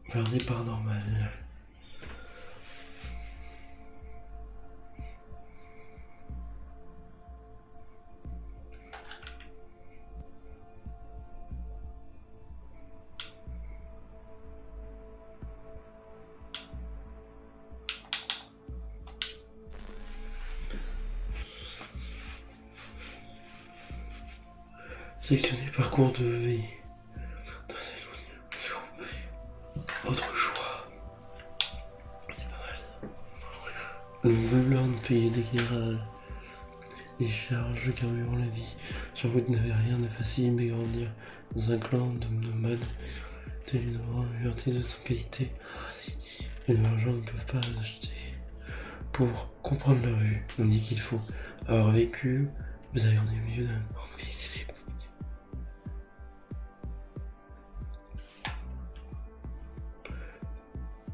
vers un départ normal. Sélectionnez parcours de vie. Autre choix. C'est pas mal. Le Veulan fait d'éclairage. Les charges de carburant la vie. Sur vous n'avez rien de facile mais grandir dans un clan de nomades. Tel une liberté de sans qualité. Et les gens ne peuvent pas acheter. Pour comprendre la rue, on dit qu'il faut avoir vécu. Vous avez en milieu d'un.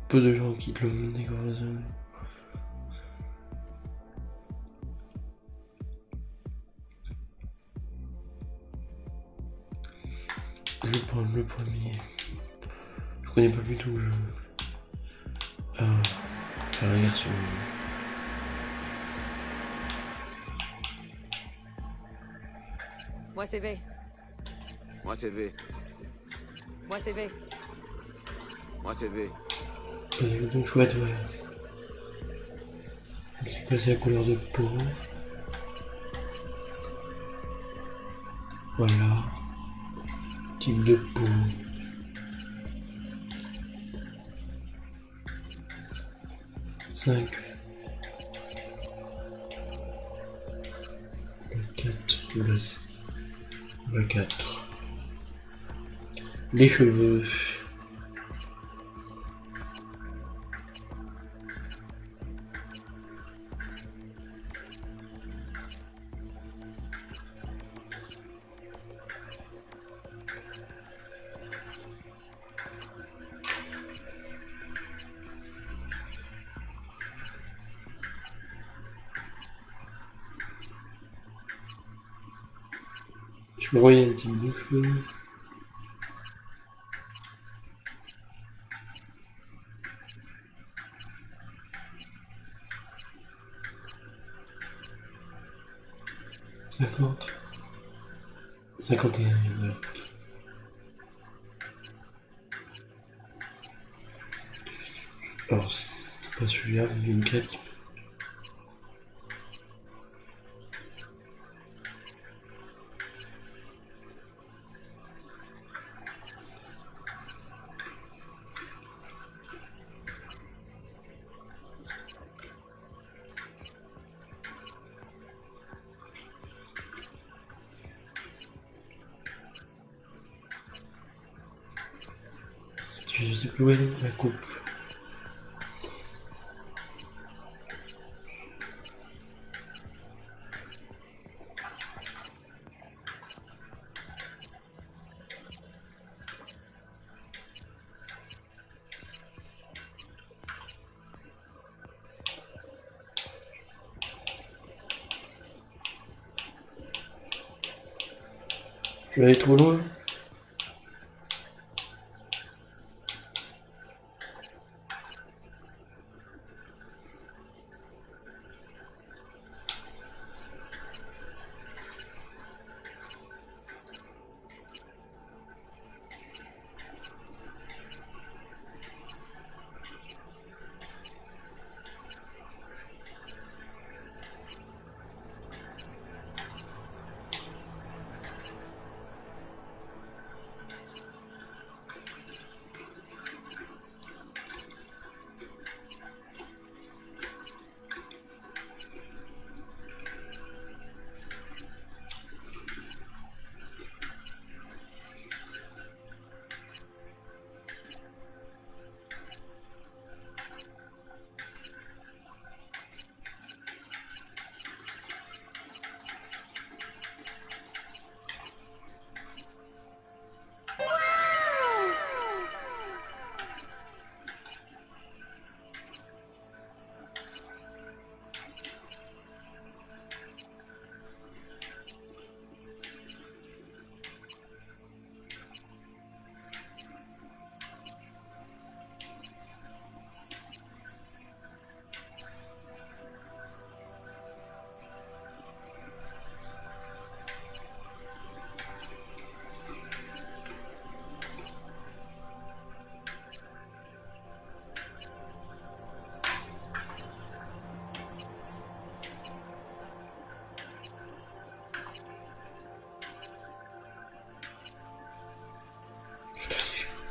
Peu de gens quittent le monde des grandes zones. Je vais prendre le premier. Je connais pas du tout le jeu. Faire la guerre sur le monde. Moi c'est V. Moi c'est V. Moi c'est V. Moi c'est V. Donc chouette, ouais. C'est quoi, c'est la couleur de peau? Voilà. Type de peau. Cinq. Le 4. Le 4. Les cheveux. Je me voyais un type de cheveux. Cinquante. 51. Alors, c'était pas celui-là, il y a une crête qui. Je sais plus où elle est, la coupe. Je vais aller trop loin.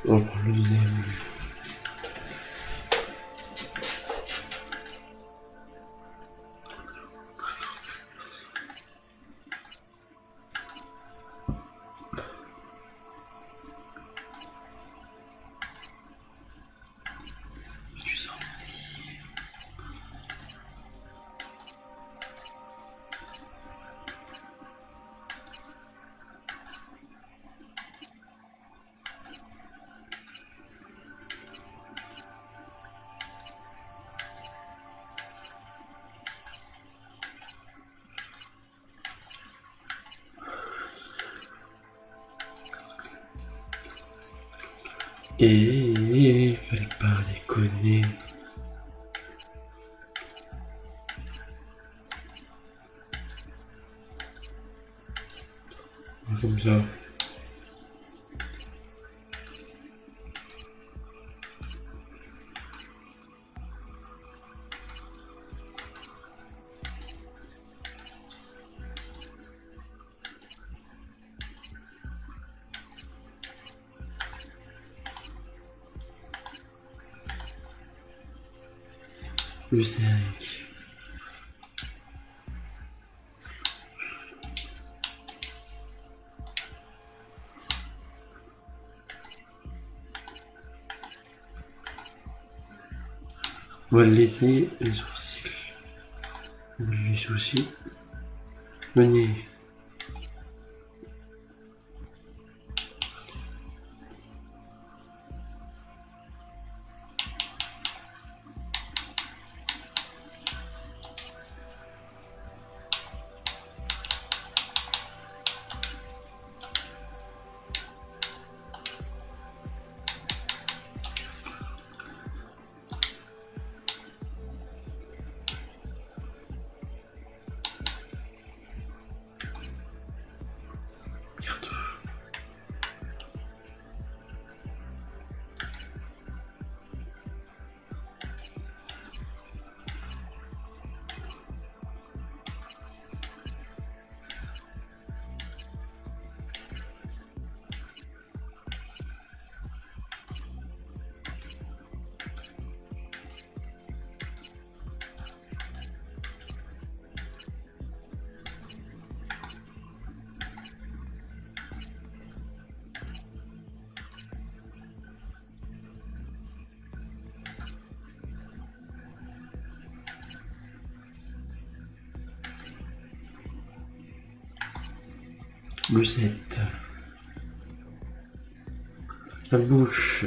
On va prendre le deuxième. Tu sens et fallait pas déconner. Comme ça. Le 5. On va le laisser les sourcils. On va le laisser aussi. Venez. Regarde. Le 7. La bouche.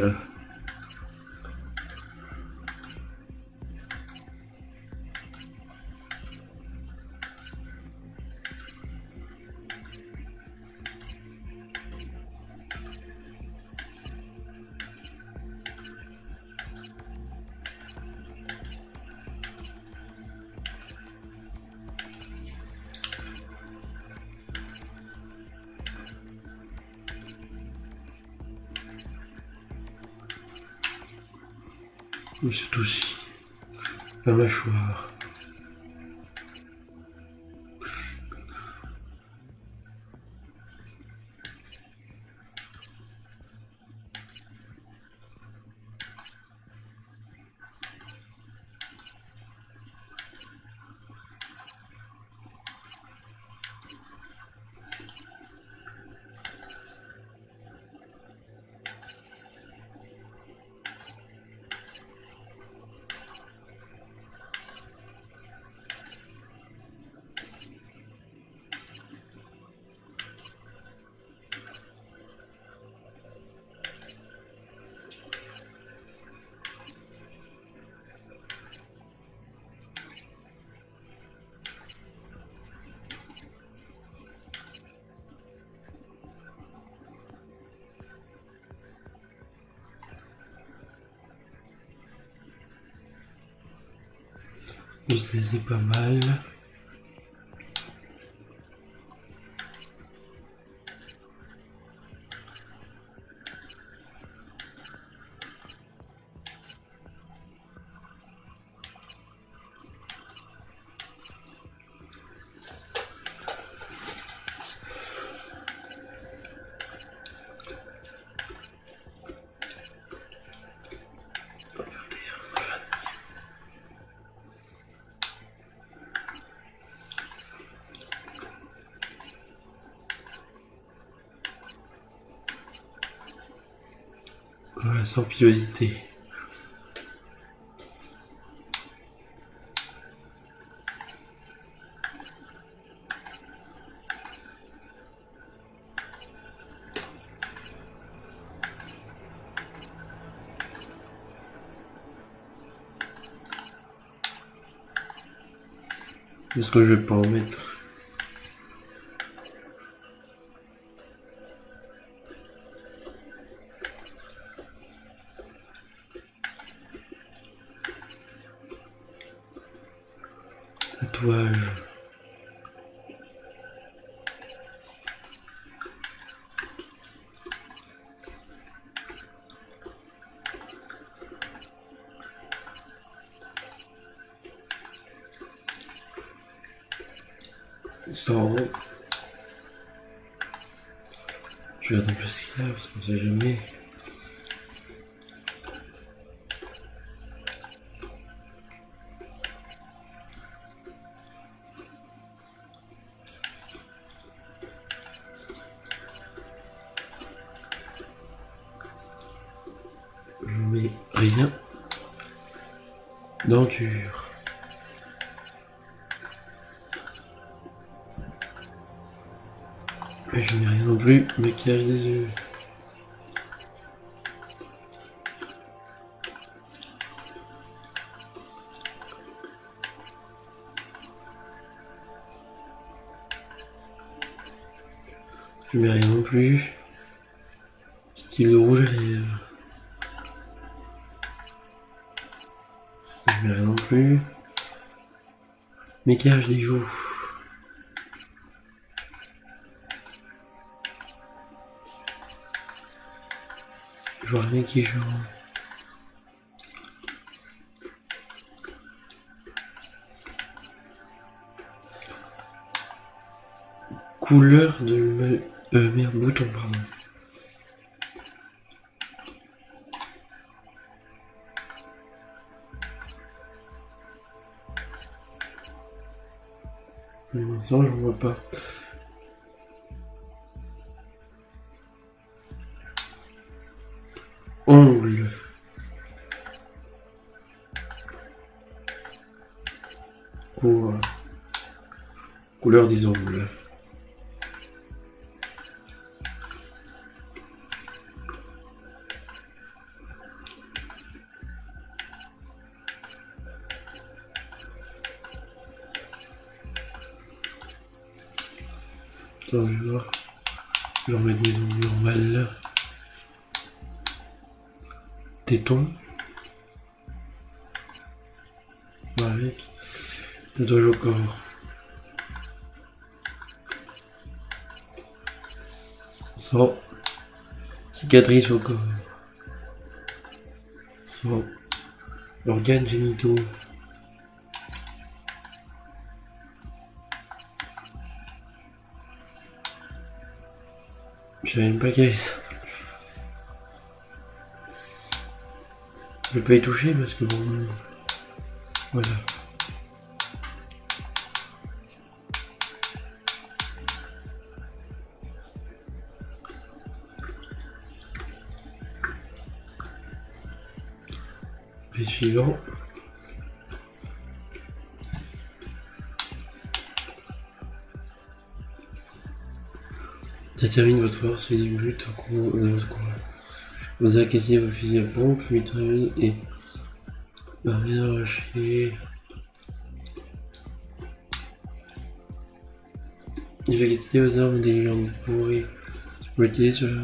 C'est aussi la mâchoire. Le 16 est pas mal. Ouais, sans pilosité. Est-ce que je vais pas en mettre? Tatouage. Ça en haut. Je regarde un peu ce qu'il y a parce qu'on sait jamais. Je mets rien. Denture. Et je mets rien non plus. Maquillage des yeux. Je mets rien non plus. Style de rouge à lèvres. Je mets rien non plus. Maquillage des joues. Je vois rien qui change. Couleur de merde, bouton, pardon. Pour l'instant, je vois pas. Ongles. Couleur des ongles. Attends, je vais voir. Je vais remettre mes ongles normales. Téton. Avec. Tatouage au corps. Sans. Cicatrice au corps. Sans. Organes génitaux. Je savais même pas qu'il y avait ça. Je vais pas y toucher parce que bon. Voilà. Et suivant. Détermine votre force et buts de votre combat. Vous acquérir vos fusils à pompe, mitrailleuse et rien arraché. Efficacité aux armes intelligentes. Vous pourrez exploiter sur la...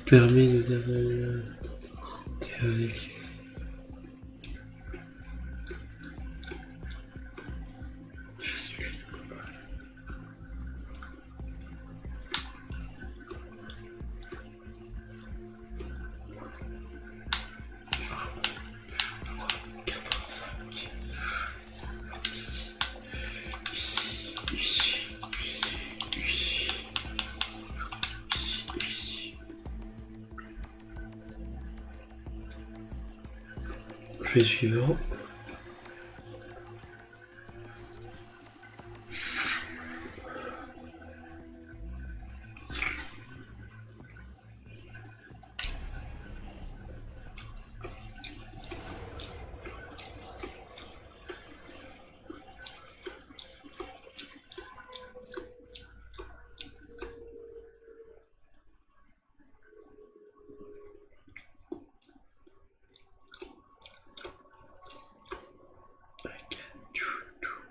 Permet de garder avec. Ici. fais suivant.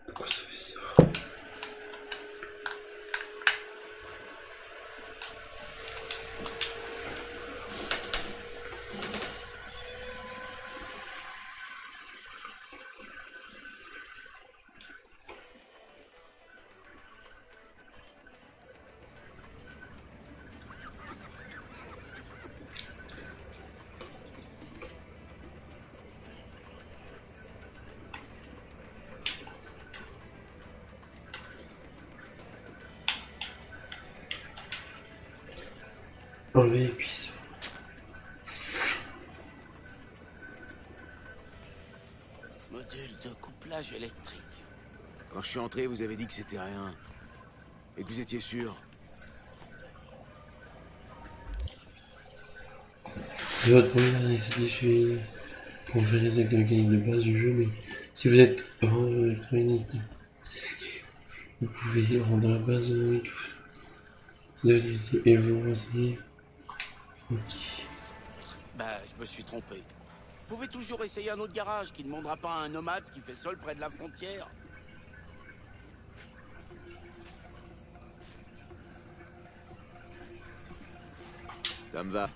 Pourquoi ça fait ça? Enlever les cuissons. Module de couplage électrique. Quand je suis entré, vous avez dit que c'était rien. Et que vous étiez sûr. C'est votre première nécessité pour faire les mécaniques de base du jeu, mais si vous êtes vraiment électronicien, vous pouvez rendre la base et tout. C'est difficile et vous renseignez. Ok. Bah, je me suis trompé. Vous pouvez toujours essayer un autre garage qui ne demandera pas à un nomade ce qu'il fait seul près de la frontière. Ça me va.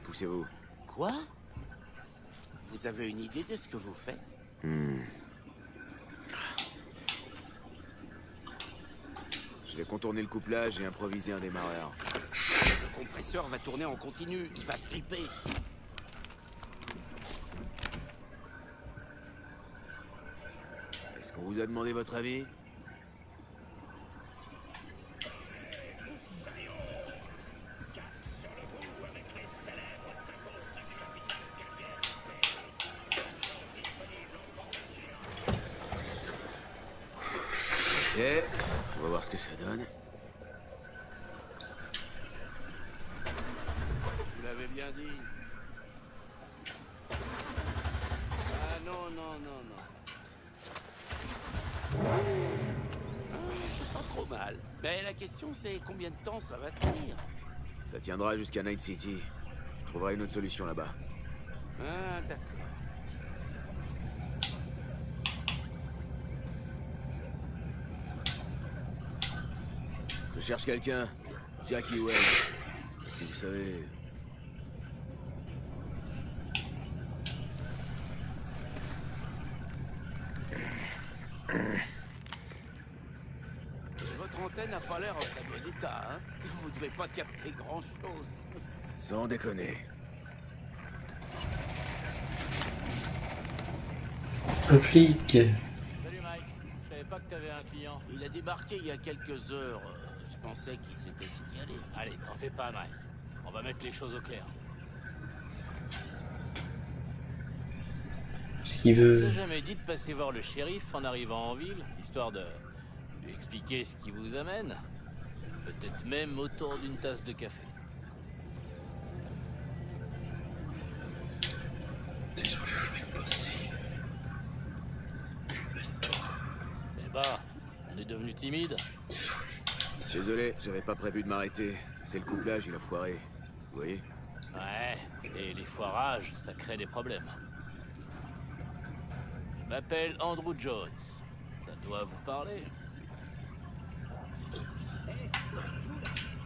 Poussez-vous. Quoi? Vous avez une idée de ce que vous faites? Je vais contourner le couplage et improviser un démarreur. Le compresseur va tourner en continu, il va se gripper. Est-ce qu'on vous a demandé votre avis? Ok, on va voir ce que ça donne. Vous l'avez bien dit. Ah non, non, non, non. C'est pas trop mal. Mais la question c'est combien de temps ça va tenir? Ça tiendra jusqu'à Night City. Je trouverai une autre solution là-bas. Ah, d'accord. Je cherche quelqu'un. Jackie Wells. Parce que vous savez... Votre antenne n'a pas l'air en très bon état, hein? Vous devez pas capter grand-chose. Sans déconner. Un flic. Salut Mike, je savais pas que t'avais un client. Il a débarqué il y a quelques heures. Je pensais qu'il s'était signalé. Allez, t'en fais pas Mike. On va mettre les choses au clair. Ce qu'il Je vous veut. ai jamais dit de passer voir le shérif en arrivant en ville, histoire de lui expliquer ce qui vous amène. Peut-être même autour d'une tasse de café. Eh bah, on est devenu timide. Désolé, j'avais pas prévu de m'arrêter. C'est le couplage, il a foiré. Vous voyez? Ouais, et les foirages, ça crée des problèmes. Je m'appelle Andrew Jones. Ça doit vous parler.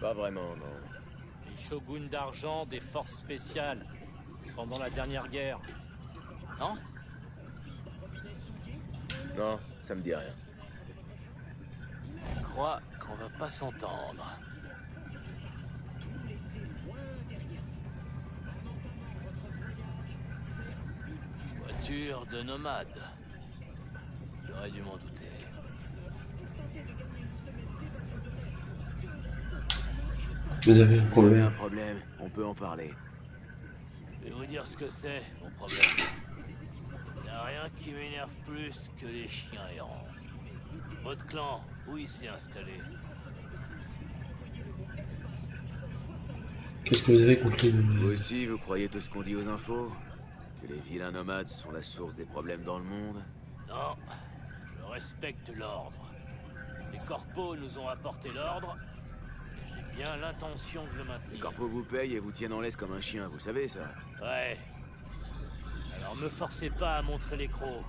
Pas vraiment, non. Les shoguns d'argent des forces spéciales pendant la dernière guerre. Non? Non, ça me dit rien. Je crois qu'on va pas s'entendre. Voiture de nomade. J'aurais dû m'en douter. Vous avez un Vous avez un problème. problème, on peut en parler. Je vais vous dire ce que c'est, mon problème. Y a rien qui m'énerve plus que les chiens errants. Votre clan, où il s'est installé? Qu'est-ce que vous avez contre les Vous nomades? aussi, vous croyez tout ce qu'on dit aux infos? Que les vilains nomades sont la source des problèmes dans le monde? Non, je respecte l'ordre. Les corpos nous ont apporté l'ordre, et j'ai bien l'intention de le Les maintenir. corpos vous payent et vous tiennent en laisse comme un chien, vous savez ça? Ouais. Alors me forcez pas à montrer les crocs.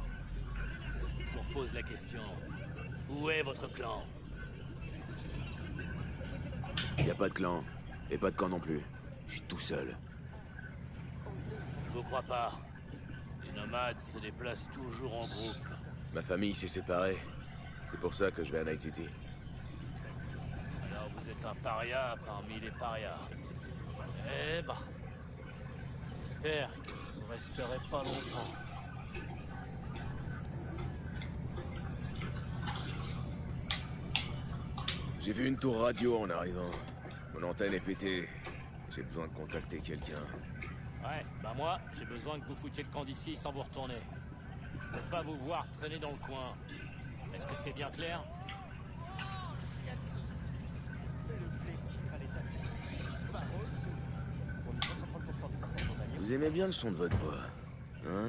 Je vous repose la question. Où est votre clan? Y a pas de clan. Et pas de camp non plus. Je suis tout seul. Je vous crois pas. Les nomades se déplacent toujours en groupe. Ma famille s'est séparée. C'est pour ça que je vais à Night City. Alors vous êtes un paria parmi les parias. Eh ben... J'espère que vous resterez pas longtemps. J'ai vu une tour radio en arrivant. Mon antenne est pétée. J'ai besoin de contacter quelqu'un. Ouais, bah moi, j'ai besoin que vous foutiez le camp d'ici sans vous retourner. Je veux pas vous voir traîner dans le coin. Est-ce que c'est bien clair? Vous aimez bien le son de votre voix, hein?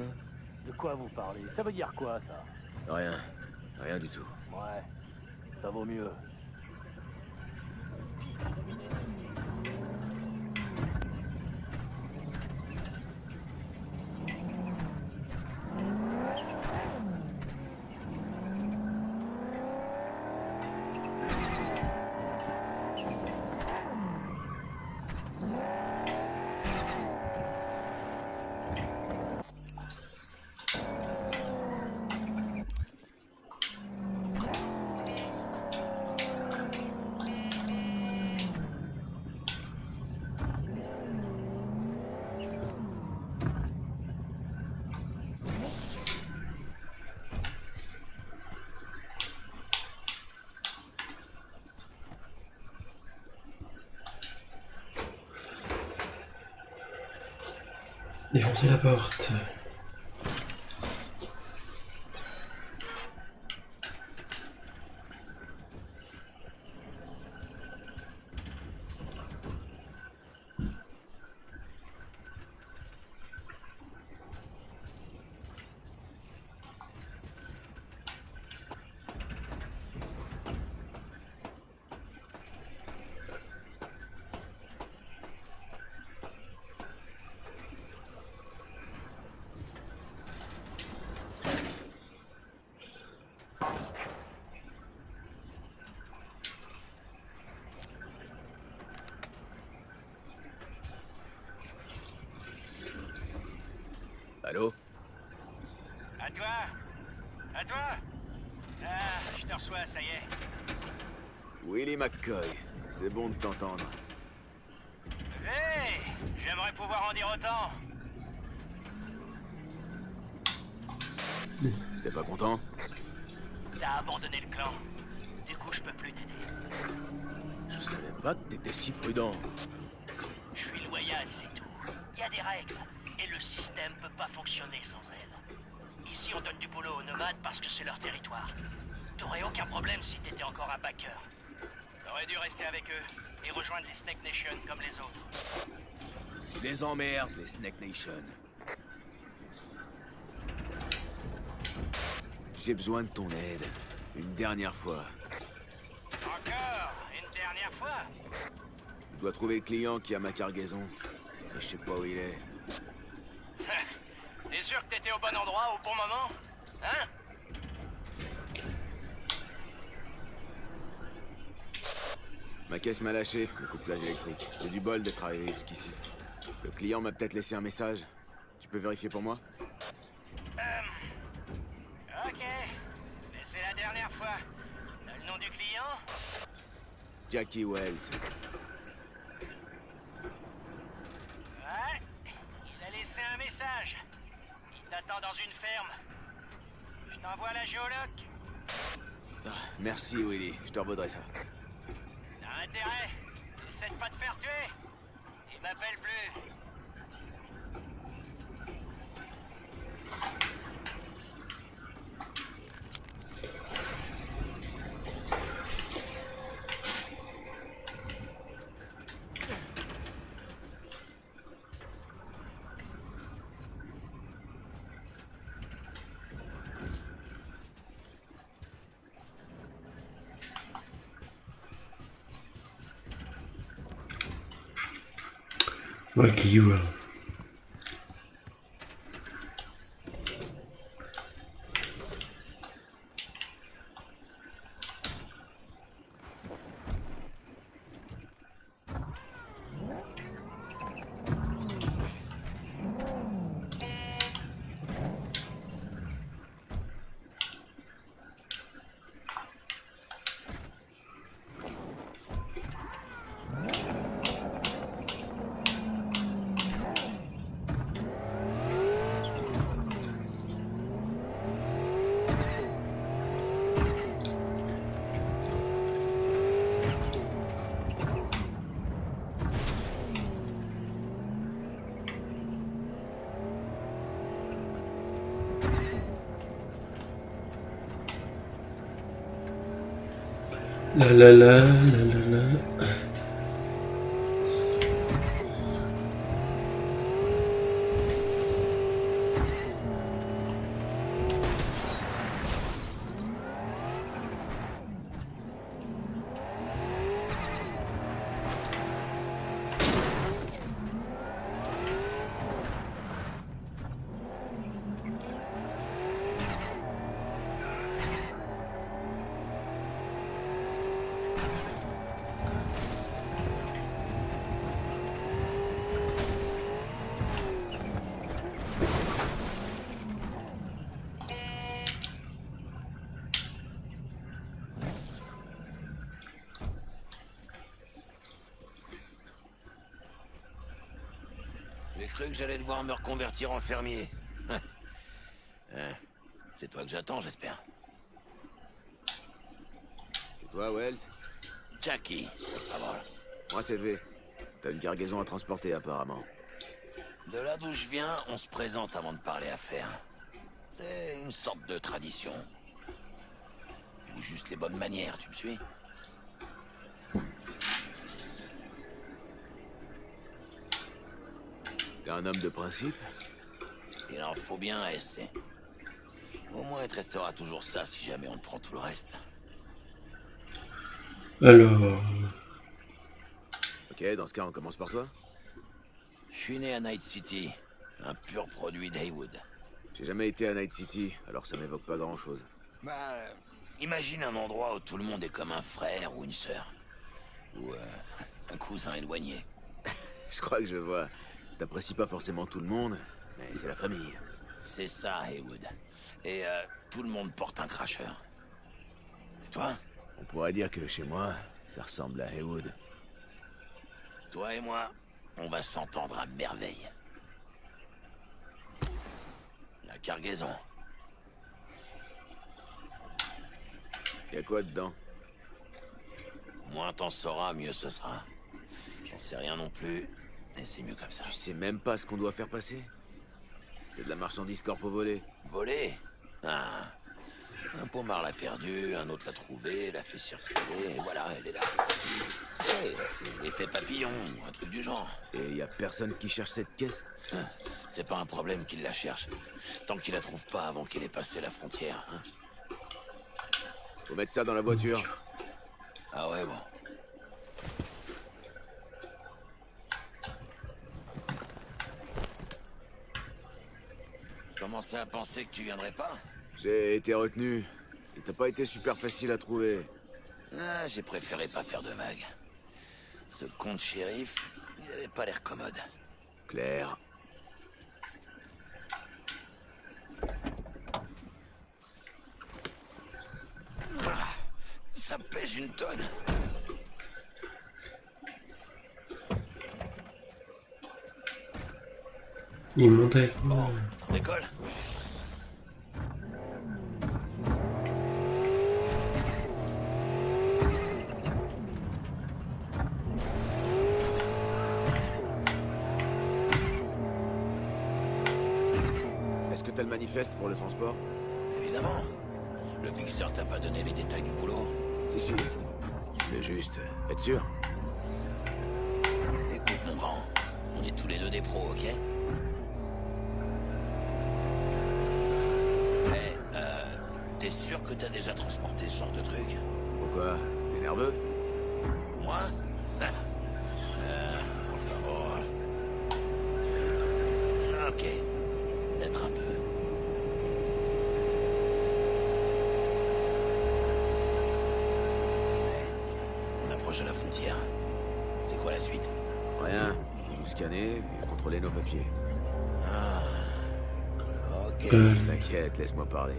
De quoi vous parlez? Ça veut dire quoi, ça? Rien. Rien du tout. Ouais, ça vaut mieux. Défoncez la porte. Allô? À toi? À toi? Ah, je te reçois, ça y est. Willie McCoy. C'est bon de t'entendre. Hé! J'aimerais pouvoir en dire autant. T'es pas content? T'as abandonné le clan. Du coup, je peux plus t'aider. Je savais pas que t'étais si prudent. Je suis loyal, c'est tout. Il y a des règles. Et le système peut pas fonctionner sans elles. Ici, on donne du boulot aux nomades parce que c'est leur territoire. T'aurais aucun problème si t'étais encore un backer. T'aurais dû rester avec eux et rejoindre les Snake Nation comme les autres. Tu les emmerdes, les Snake Nation. J'ai besoin de ton aide. Une dernière fois. Encore? Une dernière fois? Je dois trouver le client qui a ma cargaison. Et je sais pas où il est. T'es sûr que t'étais au bon endroit au bon moment? Hein? Ma caisse m'a lâché, le couplage électrique. J'ai du bol d'être arrivé jusqu'ici. Le client m'a peut-être laissé un message. Tu peux vérifier pour moi? Ok. Mais c'est la dernière fois. T'as le nom du client? Jackie Wells. Ouais. Il a laissé un message. Il t'attend dans une ferme. Je t'envoie la géologue. Ah, merci Willy, je te revaudrai ça. T'as intérêt. Essaie de pas te faire tuer. Il m'appelle plus. Valkyrie. La la la la la la. J'ai cru que j'allais devoir me reconvertir en fermier. C'est toi que j'attends, j'espère. C'est toi, Wells? Jackie, ah voilà. Moi, c'est V. T'as une cargaison à transporter, apparemment. De là d'où je viens, on se présente avant de parler affaires. C'est une sorte de tradition. Ou juste les bonnes manières, tu me suis? T'es un homme de principe? Il en faut bien, SC. Au moins, il te restera toujours ça si jamais on te prend tout le reste. Alors... Ok, dans ce cas, on commence par toi? Je suis né à Night City, un pur produit d'Heywood. J'ai jamais été à Night City, alors ça m'évoque pas grand-chose. Bah, imagine un endroit où tout le monde est comme un frère ou une sœur. Ou un cousin éloigné. Je crois que je vois. T'apprécies pas forcément tout le monde, mais c'est la famille. C'est ça, Heywood. Et tout le monde porte un cracheur. Et toi? On pourrait dire que chez moi, ça ressemble à Heywood. Toi et moi, on va s'entendre à merveille. La cargaison. Y'a quoi dedans? Moins t'en sauras, mieux ce sera. J'en sais rien non plus, et c'est mieux comme ça. Tu sais même pas ce qu'on doit faire passer? C'est de la marchandise corpo volée. Volée? Ah. Un pommard l'a perdu, un autre l'a trouvé, l'a fait circuler, et voilà, elle est là. C'est l'effet papillon, un truc du genre. Et y a personne qui cherche cette caisse? C'est pas un problème qu'il la cherche, tant qu'il la trouve pas avant qu'il ait passé la frontière. Hein. Faut mettre ça dans la voiture. Ah ouais, bon. Je commençais à penser que tu viendrais pas. J'ai été retenu. Et t'as pas été super facile à trouver. Ah, j'ai préféré pas faire de vagues. Ce con de shérif, il avait pas l'air commode. Claire. Ah, ça pèse une tonne. Il monte avec moi. Bon, on décolle. Est-ce que t'as le manifeste pour le transport? Évidemment. Le fixeur t'a pas donné les détails du boulot? Si, si. Je voulais juste être sûr. Écoute, mon grand, on est tous les deux des pros, ok? Mais, t'es sûr que t'as déjà transporté ce genre de truc? Pourquoi? T'es nerveux? Moi? Por favor. proche de la frontière. C'est quoi la suite? Rien. Faut nous scanner et contrôler nos papiers. Ah. Ok. T'inquiète, laisse-moi parler.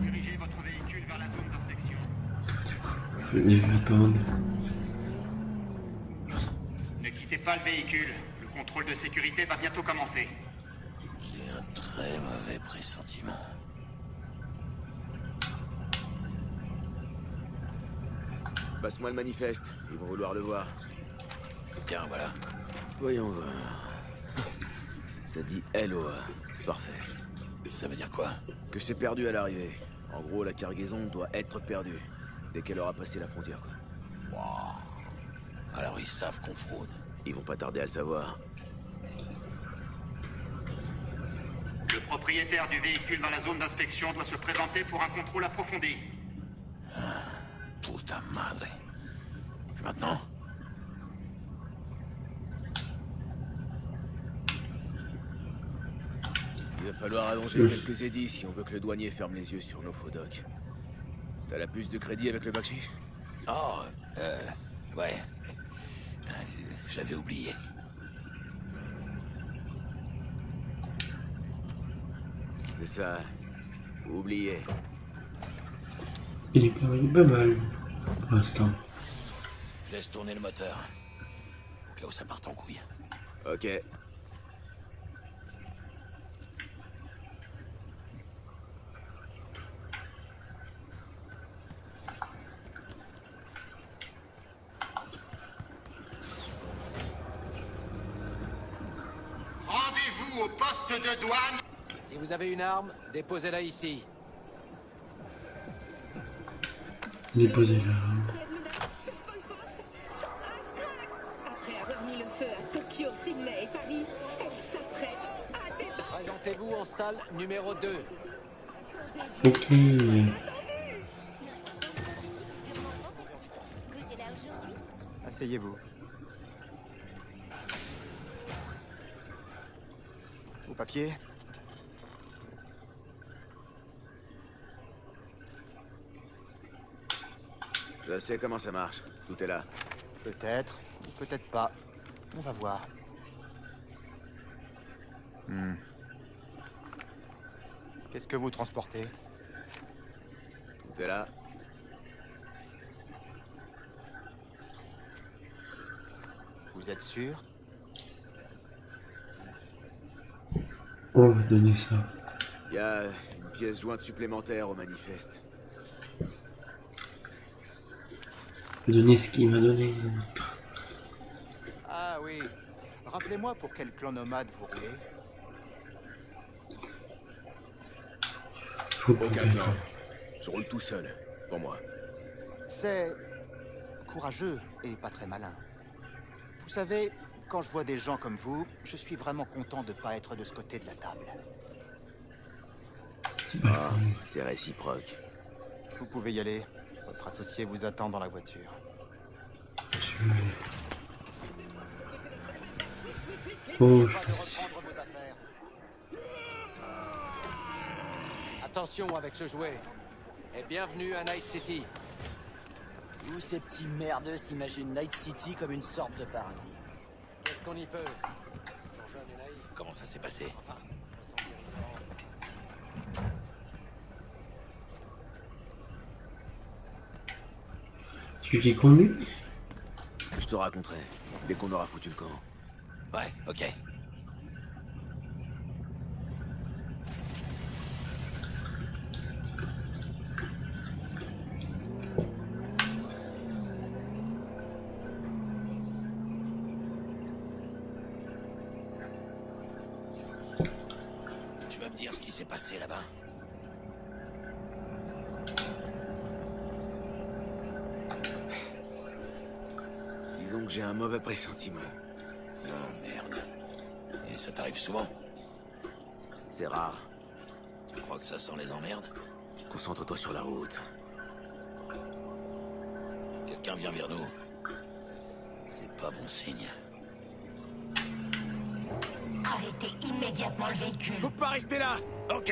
Dirigez votre véhicule vers la zone d'inspection. Faut bien attendre. Ne quittez pas le véhicule. Le contrôle de sécurité va bientôt commencer. J'ai un très mauvais pressentiment. Passe-moi le manifeste, ils vont vouloir le voir. Tiens, voilà. Voyons voir. Ça dit LOA. Parfait. Ça veut dire quoi? Que c'est perdu à l'arrivée. En gros, la cargaison doit être perdue. Dès qu'elle aura passé la frontière, quoi. Wow. Alors ils savent qu'on fraude. Ils vont pas tarder à le savoir. Le propriétaire du véhicule dans la zone d'inspection doit se présenter pour un contrôle approfondi. Puta madre. Et maintenant? Il va falloir allonger quelques édits si on veut que le douanier ferme les yeux sur nos faux docs. T'as la puce de crédit avec le bakchich? Oh, ouais. Je l'avais oublié. C'est ça. Oublié. Il est pas mal pour l'instant. Je laisse tourner le moteur. Au cas où ça parte en couille. Ok. Rendez-vous au poste de douane. Si vous avez une arme, déposez-la ici. Déposez là. Après avoir mis le feu à Tokyo, Sydney et Paris, elle s'apprête à débarquer. Présentez-vous en salle numéro 2. Ok. Asseyez-vous. Vos papiers? Je sais comment ça marche. Tout est là. Peut-être, ou peut-être pas. On va voir. Qu'est-ce que vous transportez? Tout est là. Vous êtes sûr? On va donner ça. Il y a une pièce jointe supplémentaire au manifeste. Donner ce qu'il m'a donné. Ah oui. Rappelez-moi pour quel clan nomade vous roulez. Faut Aucun prouver. clan. Je roule tout seul. Pour moi. C'est courageux et pas très malin. Vous savez, quand je vois des gens comme vous, je suis vraiment content de pas être de ce côté de la table. C'est pas grave. C'est réciproque. Vous pouvez y aller. Votre associé vous attend dans la voiture. Oh, Pas de reprendre vos affaires. Attention avec ce jouet. Et bienvenue à Night City. Où ces petits merdeux s'imaginent Night City comme une sorte de paradis? Qu'est-ce qu'on y peut? Ils sont jeunes et naïfs. Comment ça s'est passé? Enfin, celui qui conduit? Je te raconterai. Dès qu'on aura foutu le camp. Ouais, ok. Tu vas me dire ce qui s'est passé là-bas? Disons que j'ai un mauvais pressentiment. Oh merde. Et ça t'arrive souvent? C'est rare. Tu crois que ça sent les emmerdes? Concentre-toi sur la route. Quelqu'un vient vers nous. C'est pas bon signe. Arrêtez immédiatement le véhicule. Faut pas rester là! Ok.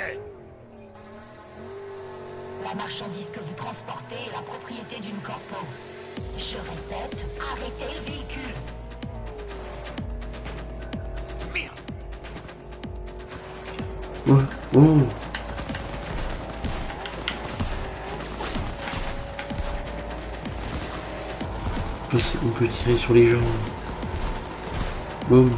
La marchandise que vous transportez est la propriété d'une corpo. Je répète, arrêtez le véhicule. Merde. Ouais. Oh. On peut tirer sur les gens. Boum.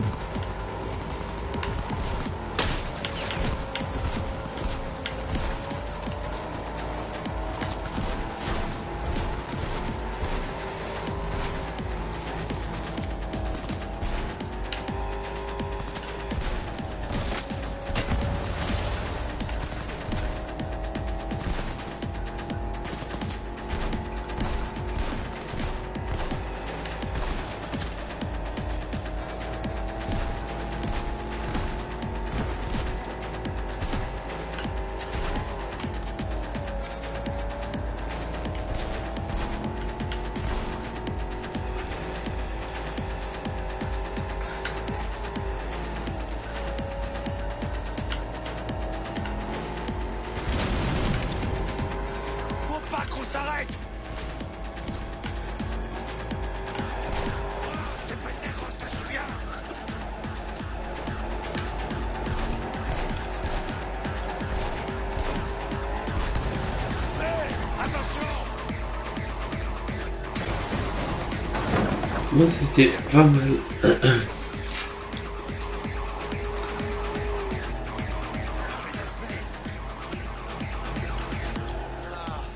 Moi c'était pas mal.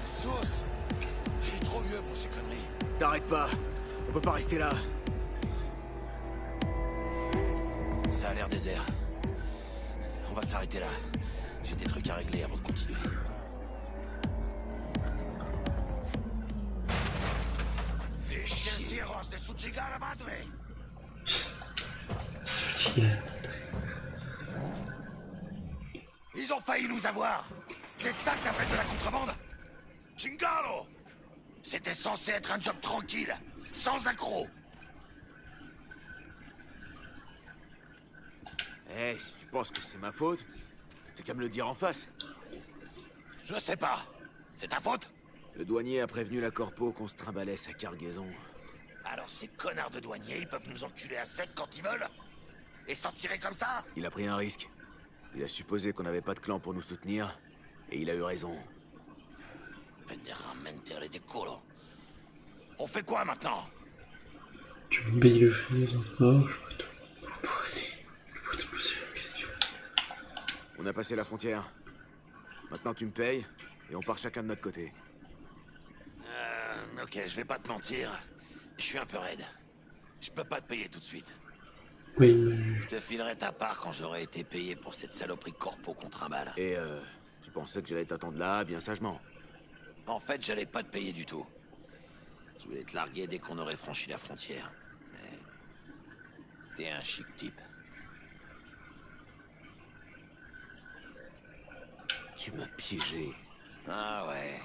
Sauce. Je suis trop vieux pour ces conneries. T'arrêtes pas. On peut pas rester là. Ça a l'air désert. On va s'arrêter là. J'ai des trucs à régler avant de continuer. Ils ont failli nous avoir. C'est ça que t'appelles de la contrebande? Chingalo! C'était censé être un job tranquille, sans accroc. Eh, si tu penses que c'est ma faute, t'as qu'à me le dire en face. Je sais pas. C'est ta faute? Le douanier a prévenu la corpo qu'on se trimballait sa cargaison. Alors ces connards de douaniers, ils peuvent nous enculer à sec quand ils veulent? Et s'en tirer comme ça? Il a pris un risque. Il a supposé qu'on n'avait pas de clan pour nous soutenir, et il a eu raison. On fait quoi maintenant? Tu me payes le frais de transport, je peux te poser la question. On a passé la frontière. Maintenant tu me payes, et on part chacun de notre côté. Ok, je vais pas te mentir. Je suis un peu raide. Je peux pas te payer tout de suite. Oui, mais... Je te filerai ta part quand j'aurai été payé pour cette saloperie corpo contre un balle. Et tu pensais que j'allais t'attendre là, bien sagement? En fait, j'allais pas te payer du tout. Je voulais te larguer dès qu'on aurait franchi la frontière. Mais... t'es un chic type. Tu m'as piégé. Ah ouais.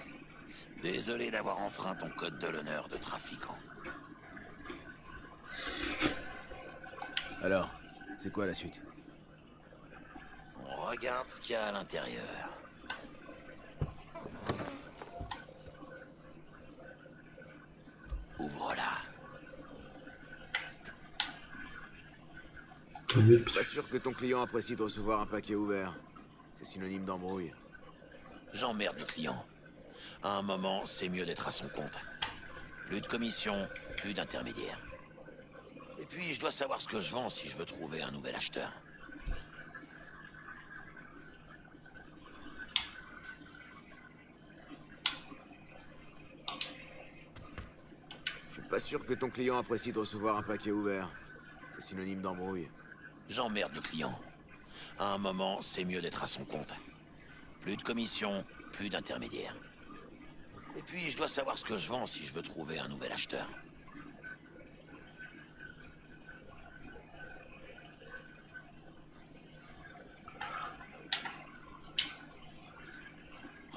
Désolé d'avoir enfreint ton code de l'honneur de trafiquant. Alors, c'est quoi la suite? On regarde ce qu'il y a à l'intérieur. Ouvre-la. Pas sûr que ton client apprécie de recevoir un paquet ouvert. C'est synonyme d'embrouille. J'emmerde le client. À un moment, c'est mieux d'être à son compte. Plus de commission, plus d'intermédiaires. Et puis, je dois savoir ce que je vends si je veux trouver un nouvel acheteur. Je suis pas sûr que ton client apprécie de recevoir un paquet ouvert. C'est synonyme d'embrouille. J'emmerde le client. À un moment, c'est mieux d'être à son compte. Plus de commission, plus d'intermédiaires. Et puis, je dois savoir ce que je vends si je veux trouver un nouvel acheteur.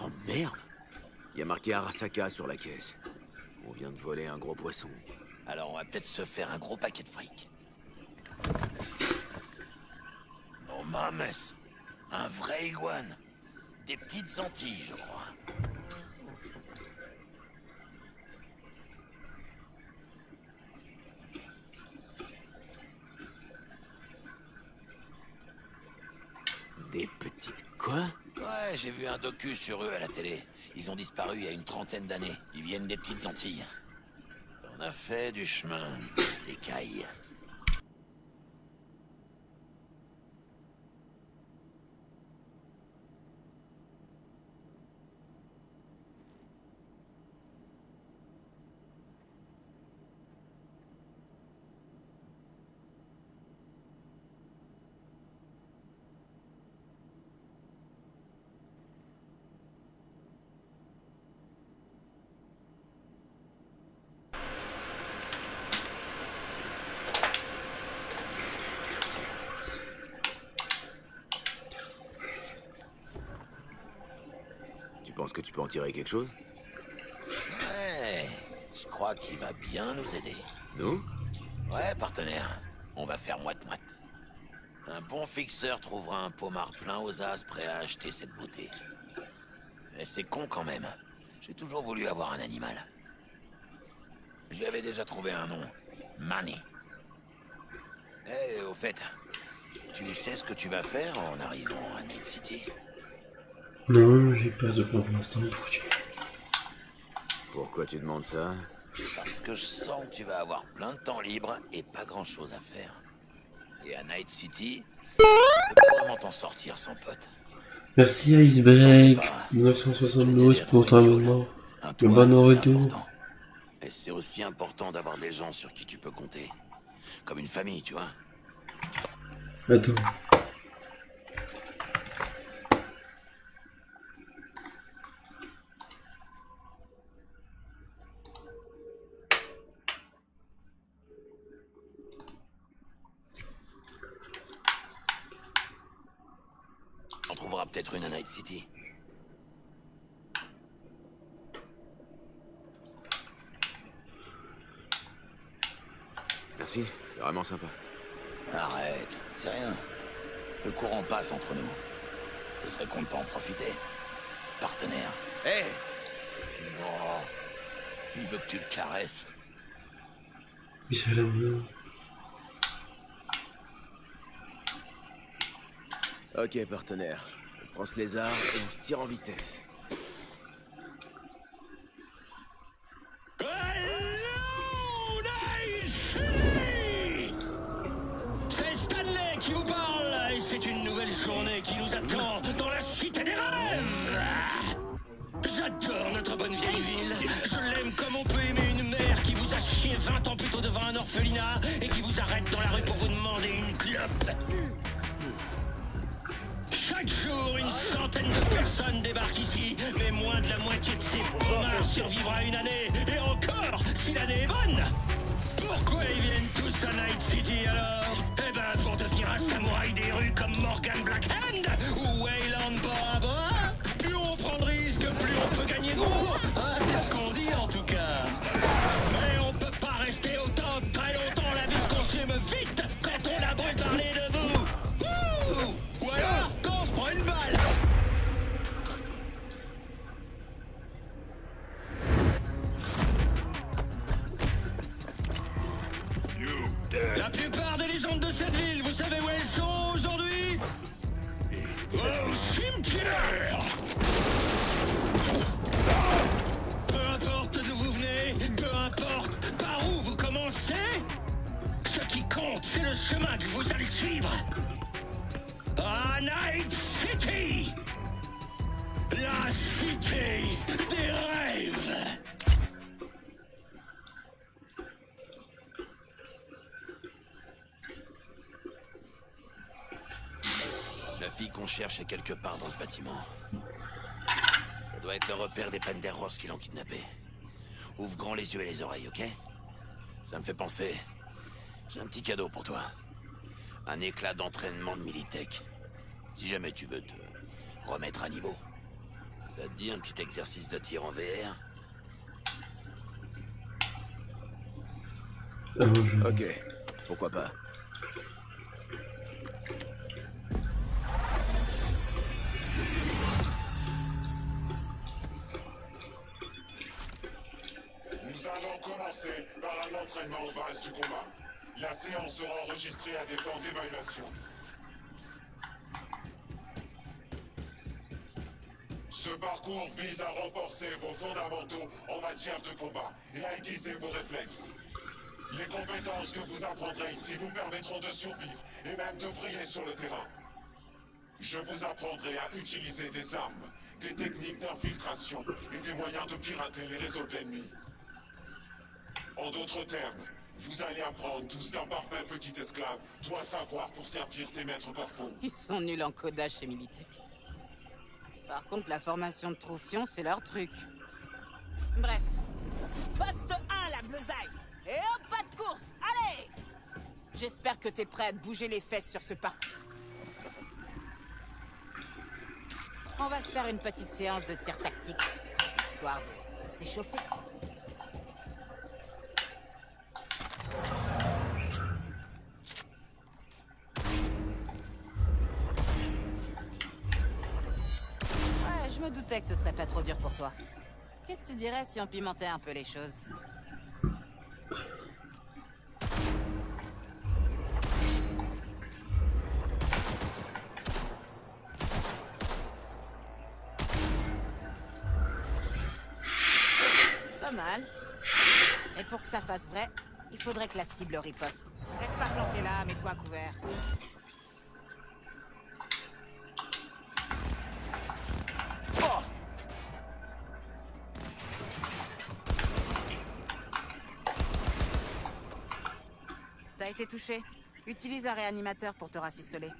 Oh merde! Il y a marqué Arasaka sur la caisse. On vient de voler un gros poisson. Alors on va peut-être se faire un gros paquet de fric. Oh mames, un vrai iguane. Des petites Antilles, je crois. Des petites quoi? Ouais, j'ai vu un docu sur eux à la télé. Ils ont disparu il y a une trentaine d'années. Ils viennent des petites Antilles. On a fait du chemin, des cailles. Tu penses que tu peux en tirer quelque chose? Ouais, je crois qu'il va bien nous aider. Nous? Ouais, partenaire. On va faire moite-moite. Un bon fixeur trouvera un pommard plein aux as prêt à acheter cette beauté. Et c'est con quand même. J'ai toujours voulu avoir un animal. J'y avais déjà trouvé un nom. Manny. Eh, au fait, tu sais ce que tu vas faire en arrivant à Night City? Non, j'ai pas de plan pour l'instant pour tuer. Pourquoi tu demandes ça? Parce que je sens que tu vas avoir plein de temps libre et pas grand-chose à faire. Et à Night City, tu peux pas vraiment t'en sortir sans pote. Merci Icebreak 1972 pour ton abonnement. Le bon retour. Et c'est aussi important d'avoir des gens sur qui tu peux compter. Comme une famille, tu vois. Attends. On trouvera peut-être une à Night City. Merci, c'est vraiment sympa. Arrête, c'est rien. Le courant passe entre nous. Ce serait con de pas en profiter. Partenaire. Hé! Non. Il veut que tu le caresses. Il se fait l'amour. Ok, partenaire. On prend ce lézard et on se tire en vitesse. C'est Stanley qui vous parle et c'est une nouvelle journée qui nous attend dans la cité des rêves. J'adore notre bonne vieille ville. Je l'aime comme on peut aimer une mère qui vous a chié 20 ans plus tôt devant un orphelinat et qui vous arrête dans la rue pour vous demander une clope. Chaque jour, une centaine de personnes débarquent ici, mais moins de la moitié de ces bomards survivra une année, et encore, si l'année est bonne. Pourquoi ils viennent tous à Night City alors? Eh ben, pour devenir un samouraï des rues comme Morgan Blackhand ou Wayland Barabra. Plus on prend de risques, plus on peut gagner gros. Ah, c'est ce qu'on dit en tout cas. Mais on peut pas rester autant très longtemps, la vie se consume vite quand on a beau parler de vous. Ouh! Ou alors, quand on se prend une balle. La plupart des légendes de cette ville, vous savez où elles sont aujourd'hui? Au cimetière! Peu importe d'où vous venez, peu importe par où vous commencez, ce qui compte, c'est le chemin que vous allez suivre. À Night City! La cité des rêves! La fille qu'on cherche est quelque part dans ce bâtiment. Ça doit être le repère des Penderos qui l'ont kidnappé. Ouvre grand les yeux et les oreilles, ok? Ça me fait penser. J'ai un petit cadeau pour toi. Un éclat d'entraînement de Militech. Si jamais tu veux te remettre à niveau. Ça te dit un petit exercice de tir en VR? Ok, pourquoi pas. Nous allons commencer par un entraînement aux bases du combat. La séance sera enregistrée à des fins d'évaluation. Ce parcours vise à renforcer vos fondamentaux en matière de combat et à aiguiser vos réflexes. Les compétences que vous apprendrez ici vous permettront de survivre et même de briller sur le terrain. Je vous apprendrai à utiliser des armes, des techniques d'infiltration et des moyens de pirater les réseaux de l'ennemi. En d'autres termes, vous allez apprendre tout ce qu'un parfait petit esclave doit savoir pour servir ses maîtres corporaux. Ils sont nuls en codage chez Militech. Par contre, la formation de Troufion, c'est leur truc. Bref. Poste 1, la bleusaille. Et hop, pas de course. Allez! J'espère que t'es prêt à te bouger les fesses sur ce parcours. On va se faire une petite séance de tir tactique, histoire de s'échauffer. Ouais, je me doutais que ce serait pas trop dur pour toi. Qu'est-ce que tu dirais si on pimentait un peu les choses? Pas mal. Et pour que ça fasse vrai, il faudrait que la cible riposte. Reste pas planté là, mets-toi à couvert. Oh! T'as été touché. Utilise un réanimateur pour te rafistoler.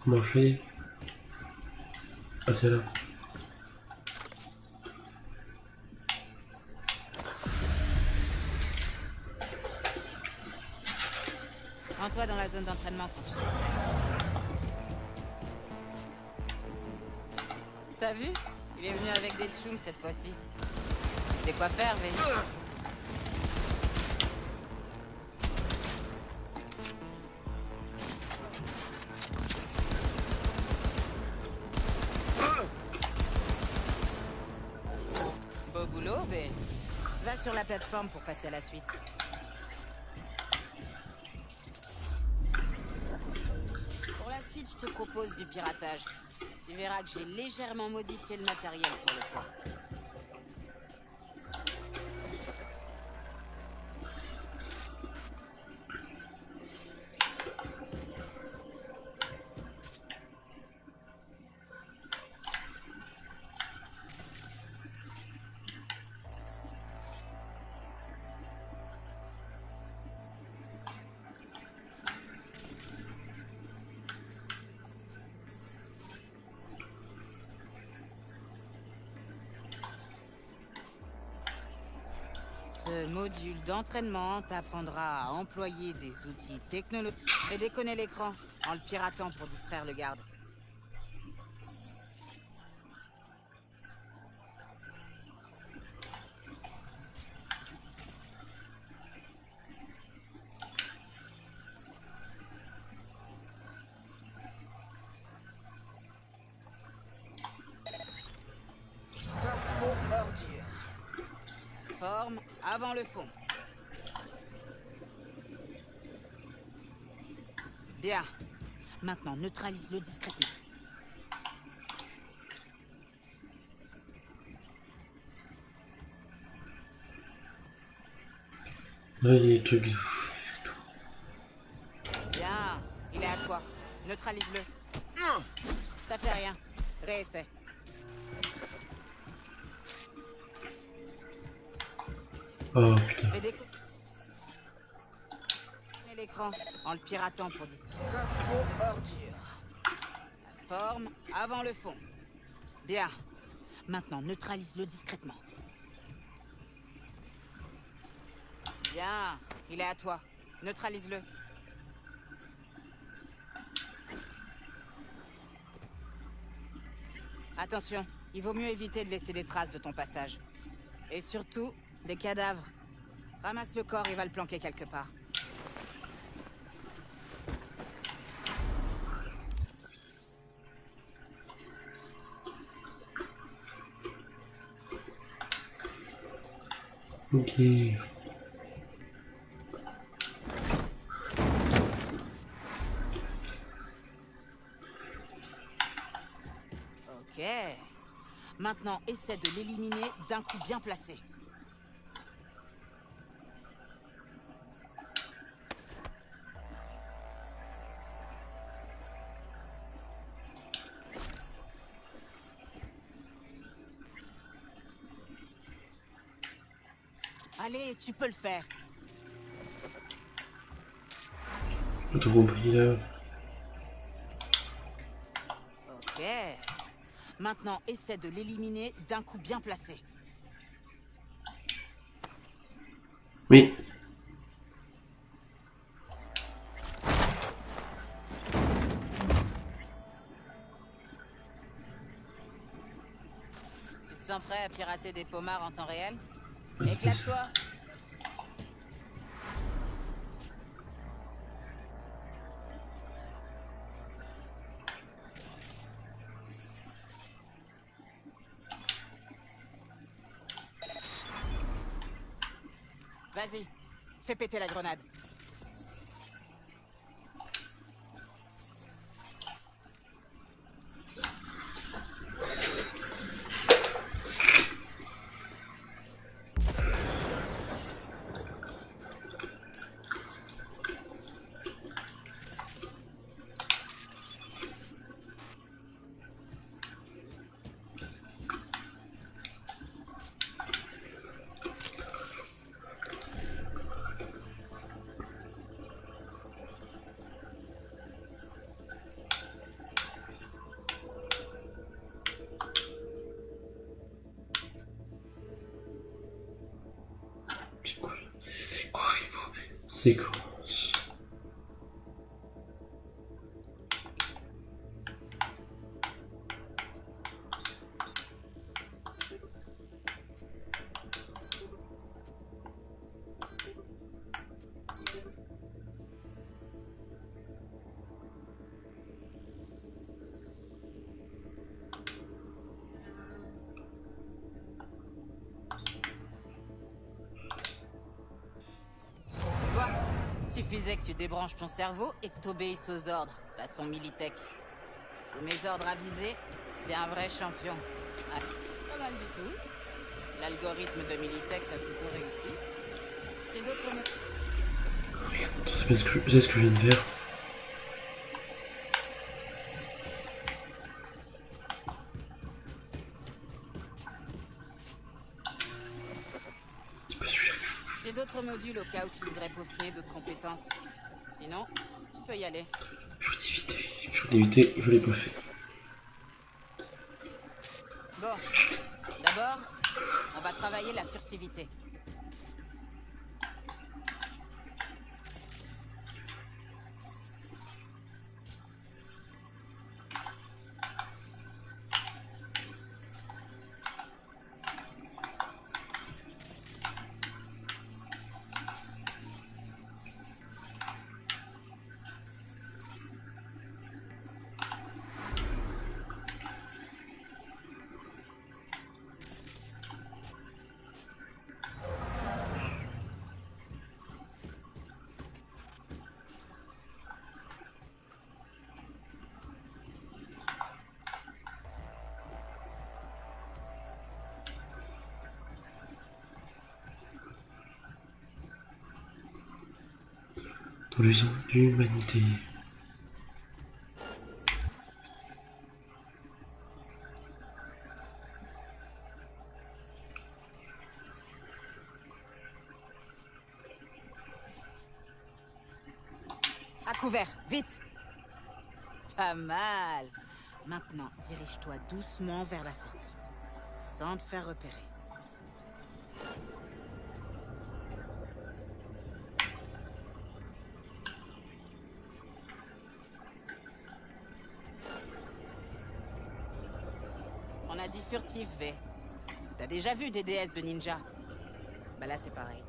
Comment je fais? Ah, c'est là. Rends-toi dans la zone d'entraînement quand tu sais. T'as vu? Il est venu avec des tchoums cette fois-ci. Tu sais quoi faire, Vény? Beau boulot, Vé. Va sur la plateforme pour passer à la suite. Pour la suite, je te propose du piratage. Tu verras que j'ai légèrement modifié le matériel pour le coup. Ce module d'entraînement t'apprendra à employer des outils technologiques et déconner l'écran en le piratant pour distraire le garde. Corpo ordure. Forme avant le fond. Bien. Maintenant, neutralise-le discrètement. Ouais, il y a des trucs. Bien. Il est à toi. Neutralise-le. Ça fait rien. Réessaie. Oh putain. Fais des... l'écran en le piratant pour dire corpo ordure. La forme avant le fond. Bien. Maintenant, neutralise-le discrètement. Bien. Il est à toi. Neutralise-le. Attention, Il vaut mieux éviter de laisser des traces de ton passage. Et surtout, des cadavres. Ramasse le corps et va le planquer quelque part. Ok. Ok. Maintenant, essaie de l'éliminer d'un coup bien placé. Allez, tu peux le faire. J'ai tout compris là. Ok. Maintenant, essaie de l'éliminer d'un coup bien placé. Oui. Tu te sens prêt à pirater des pommards en temps réel? Éclate-toi! Vas-y, fais péter la grenade. Séquence. Suffisait que tu débranches ton cerveau et que t'obéisses aux ordres, façon Militech. Sous mes ordres avisés, t'es un vrai champion. Ah, pas mal du tout. L'algorithme de Militech t'a plutôt réussi. J'ai d'autres... C'est ce que je viens de faire. J'ai d'autres modules au cas où tu voudrais peaufiner d'autres compétences. Sinon, tu peux y aller. Furtivité, je l'ai pas fait. Bon, d'abord, on va travailler la furtivité. Dans l'usine d'humanité. À couvert, vite! Pas mal. Maintenant, dirige-toi doucement vers la sortie, sans te faire repérer. On a a dit furtif, V. T'as déjà vu des DS de ninja? Bah là, c'est pareil.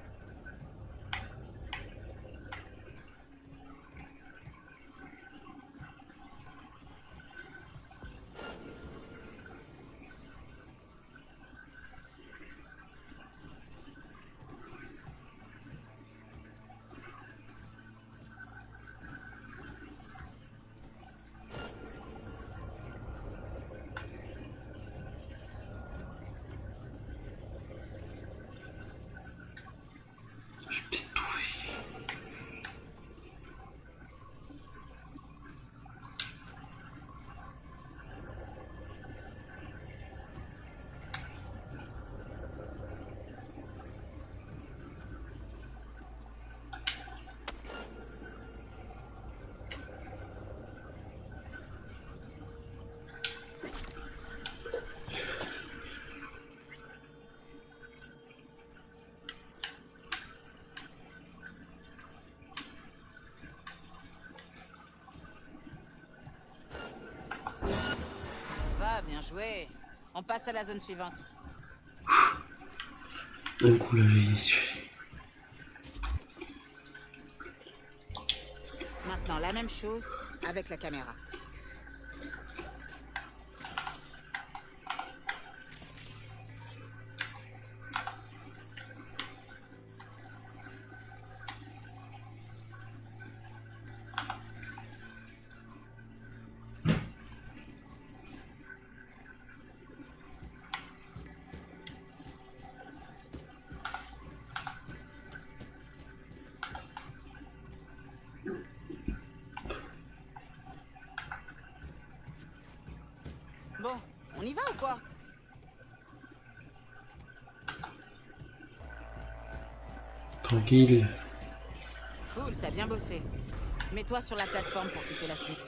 Bien joué. On passe à la zone suivante. Un coup la vie suffit. Maintenant, la même chose avec la caméra. Bon, on y va ou quoi? Tranquille. Cool, t'as bien bossé. Mets-toi sur la plateforme pour quitter la suite.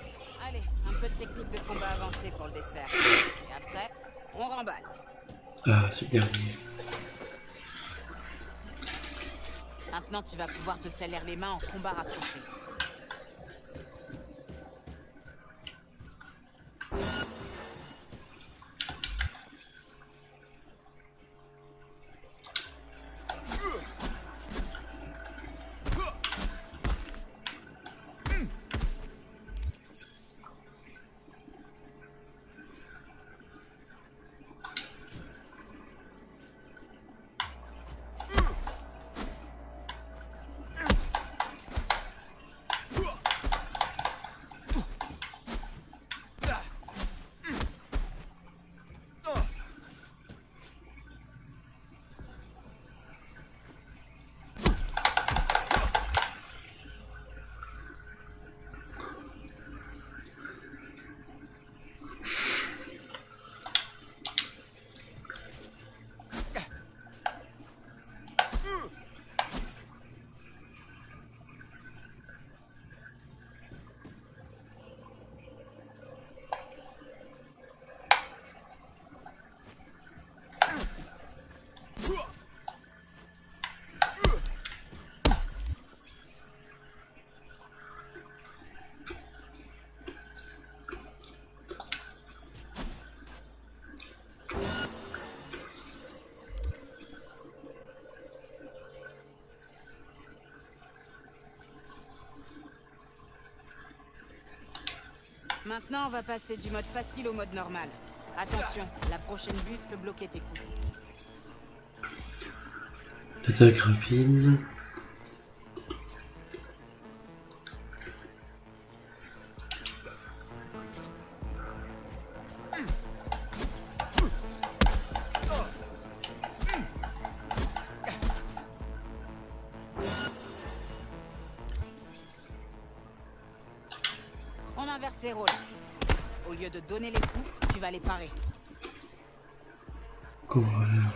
Allez, un peu de technique de combat avancée pour le dessert. Et après, on remballe. Ah, ce dernier. Maintenant, tu vas pouvoir te salir les mains en combat rapproché. Maintenant, on va passer du mode facile au mode normal. Attention, la prochaine buse peut bloquer tes coups. Attaque rapide. On inverse les rôles. Au lieu de donner les coups, tu vas les parer. Comment on va faire?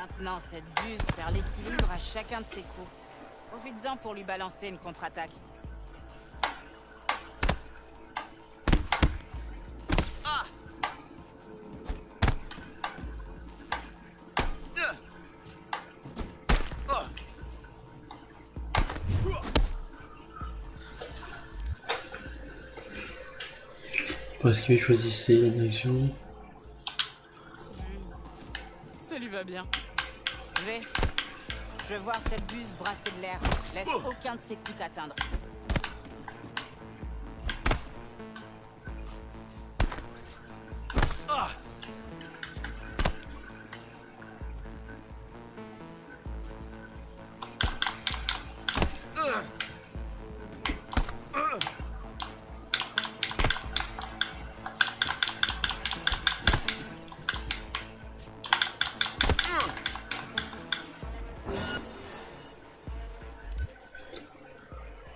Maintenant, cette buse perd l'équilibre à chacun de ses coups. Profites-en pour lui balancer une contre-attaque. Parce qu'il choisissait la direction. Ça lui va bien. V, je veux voir cette buse brasser de l'air. Laisse aucun de ses coups t'atteindre.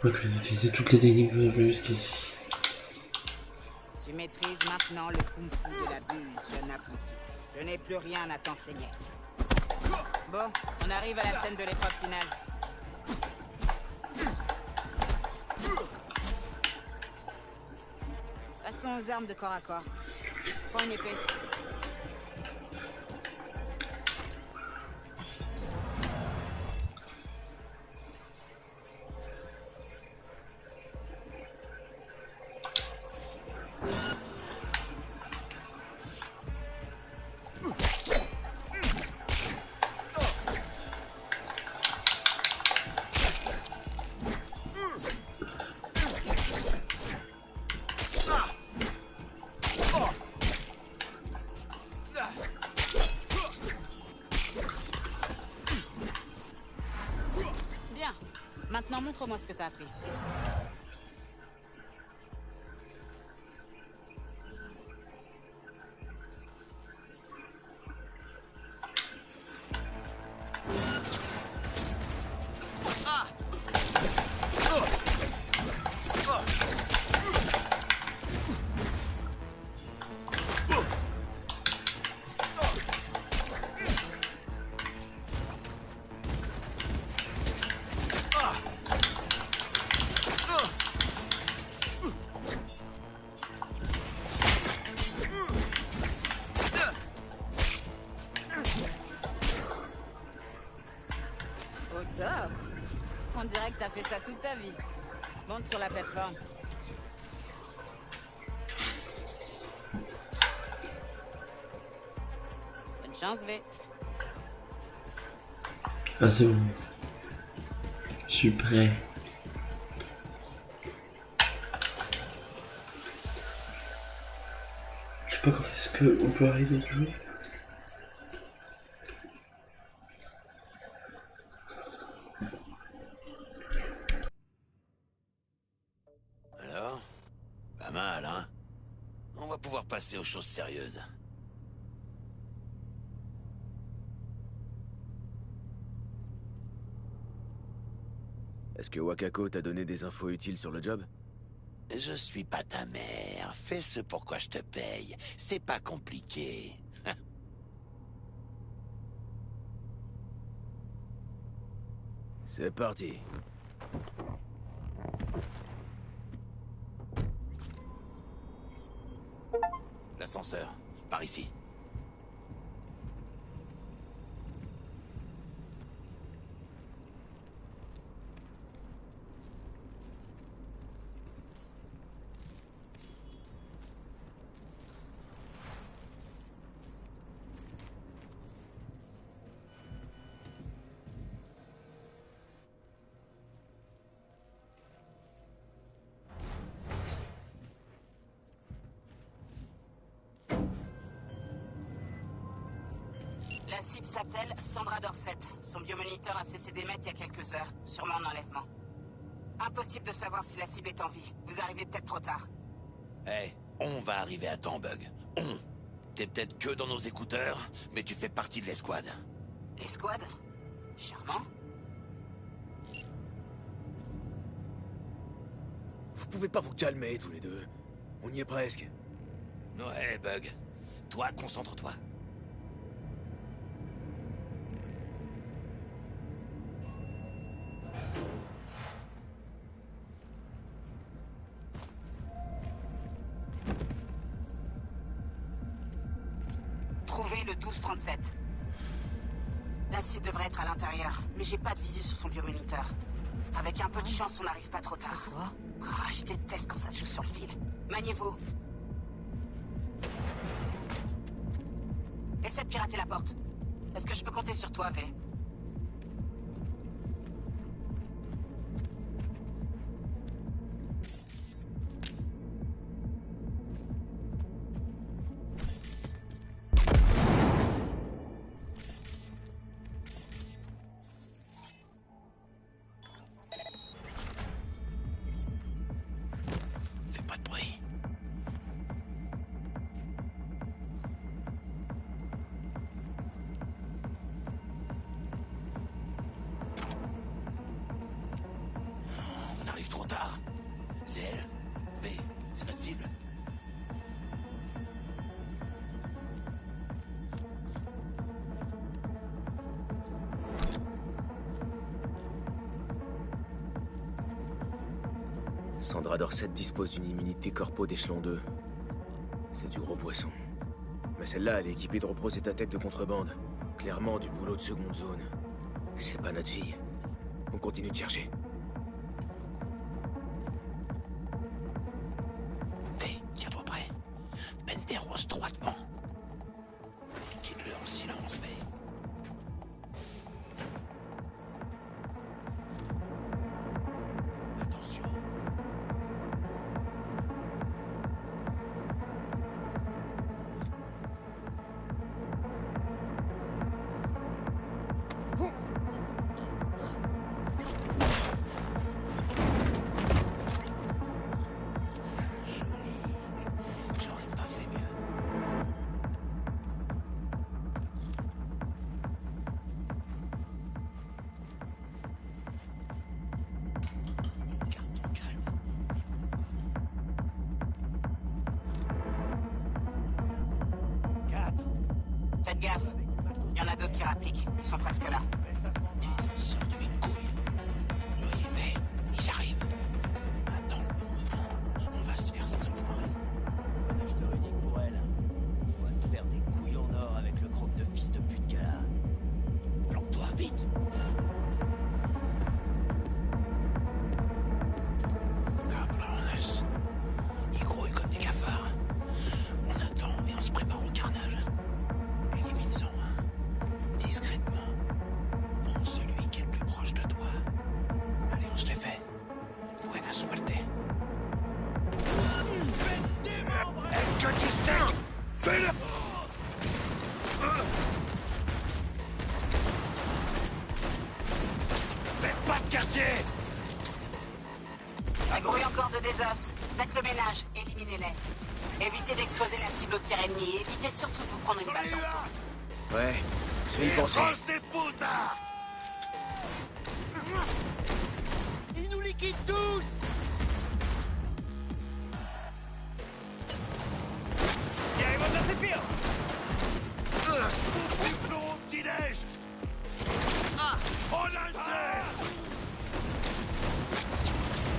Donc je vais utiliser toutes les techniques que j'ai vues jusqu'ici. Tu maîtrises maintenant le kung-fu de la buse, jeune apprenti. Je n'ai plus rien à t'enseigner. Bon, on arrive à la scène de l'épreuve finale. Passons aux armes de corps à corps. Prends une épée. Maintenant, montre-moi ce que t'as appris. Top. On dirait que t'as fait ça toute ta vie. Monte sur la plateforme. Bonne chance, V. Ah c'est bon. Je suis prêt. Je sais pas quand est-ce qu'on peut arrêter de jouer. Alors? Pas mal, hein? On va pouvoir passer aux choses sérieuses. Est-ce que Wakako t'a donné des infos utiles sur le job? Je suis pas ta mère. Fais ce pourquoi je te paye. C'est pas compliqué. C'est parti. L'ascenseur. Par ici. La cible s'appelle Sandra Dorset. Son biomoniteur a cessé d'émettre il y a quelques heures, sûrement en enlèvement. Impossible de savoir si la cible est en vie. Vous arrivez peut-être trop tard. Eh, on va arriver à temps, Bug. On. T'es peut-être que dans nos écouteurs, mais tu fais partie de l'escouade. L'escouade? Charmant. Vous pouvez pas vous calmer tous les deux. On y est presque. Ouais, Bug. Toi, concentre-toi. Trouvez le 1237. La cible devrait être à l'intérieur, mais j'ai pas de visu sur son biomoniteur. Avec un peu de chance, on n'arrive pas trop tard. Ah, je déteste quand ça se joue sur le fil. Maniez-vous. Essaie de pirater la porte. Est-ce que je peux compter sur toi, V? Fais pas de bruit. On arrive trop tard. C'est elle. V, c'est notre cible. Sandra Dorset dispose d'une immunité corpo d'échelon 2. C'est du gros poisson. Mais celle-là, elle est équipée de reprositathèque de contrebande. Clairement du boulot de seconde zone. C'est pas notre fille. On continue de chercher. V, tiens-toi prêt. Penteros droitement. Quitte-le en silence, V. Attention. J'aurais pas fait mieux. Garde ton calme. Faites gaffe. Il y en a d'autres qui rappliquent. Ils sont presque là. Sors de mes couilles. Oui, V, ils arrivent. Attends le bon moment. On va se faire ces enfoirés. Un acheteur unique pour elle. On va se faire des couilles en or avec le croc de fils de pute qu'elle a. Planque-toi vite. Cabrones. Ils grouillent comme des cafards. On attend et on se prépare au carnage. Élimine-en. Discrètement. Prends celui qui est le plus proche de toi. Allez, on se les fait. Buena suerte. Est-ce que tu sais? Fais-le! Faites pas de quartier! Ça grouille encore de désos. Faites le ménage. Éliminez-les. Évitez d'exposer la cible au tir ennemi. Évitez surtout de vous prendre une balle dans le dos. Ouais, je vais y penser. des putas! Ils nous liquident tous! Arrivons à ses pires! Plus plomb au petit-déj! Ah! On a le tir!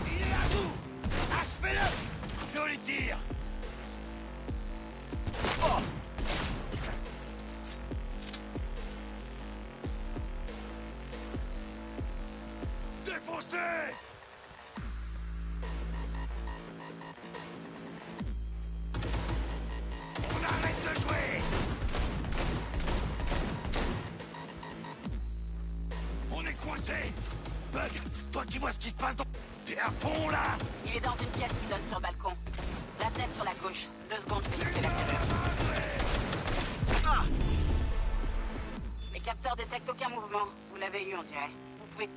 Il est à vous! Achevez-le! Joli tir! Oh! Défoncé! On arrête de jouer! On est coincé! Bug, toi qui vois ce qui se passe dans... T'es à fond, là! Il est dans une pièce qui donne sur le balcon. La fenêtre sur la gauche. 2 secondes, je vais sauter la serrure. Ah! Les capteurs détectent aucun mouvement. Vous l'avez eu, on dirait. Vous pouvez...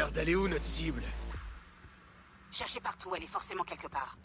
Merde, elle est où notre cible? Cherchez partout, elle est forcément quelque part.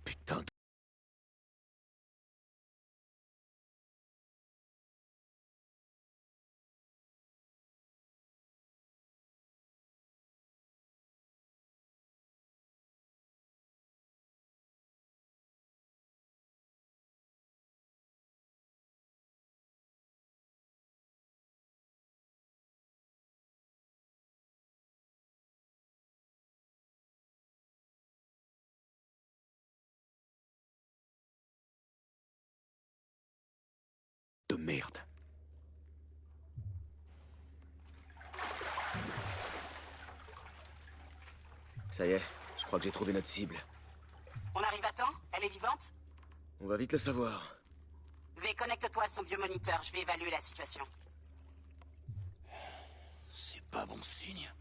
Putain de... de merde. Ça y est, je crois que j'ai trouvé notre cible. On arrive à temps? Elle est vivante? On va vite le savoir. V, connecte-toi à son biomoniteur, je vais évaluer la situation. C'est pas bon signe.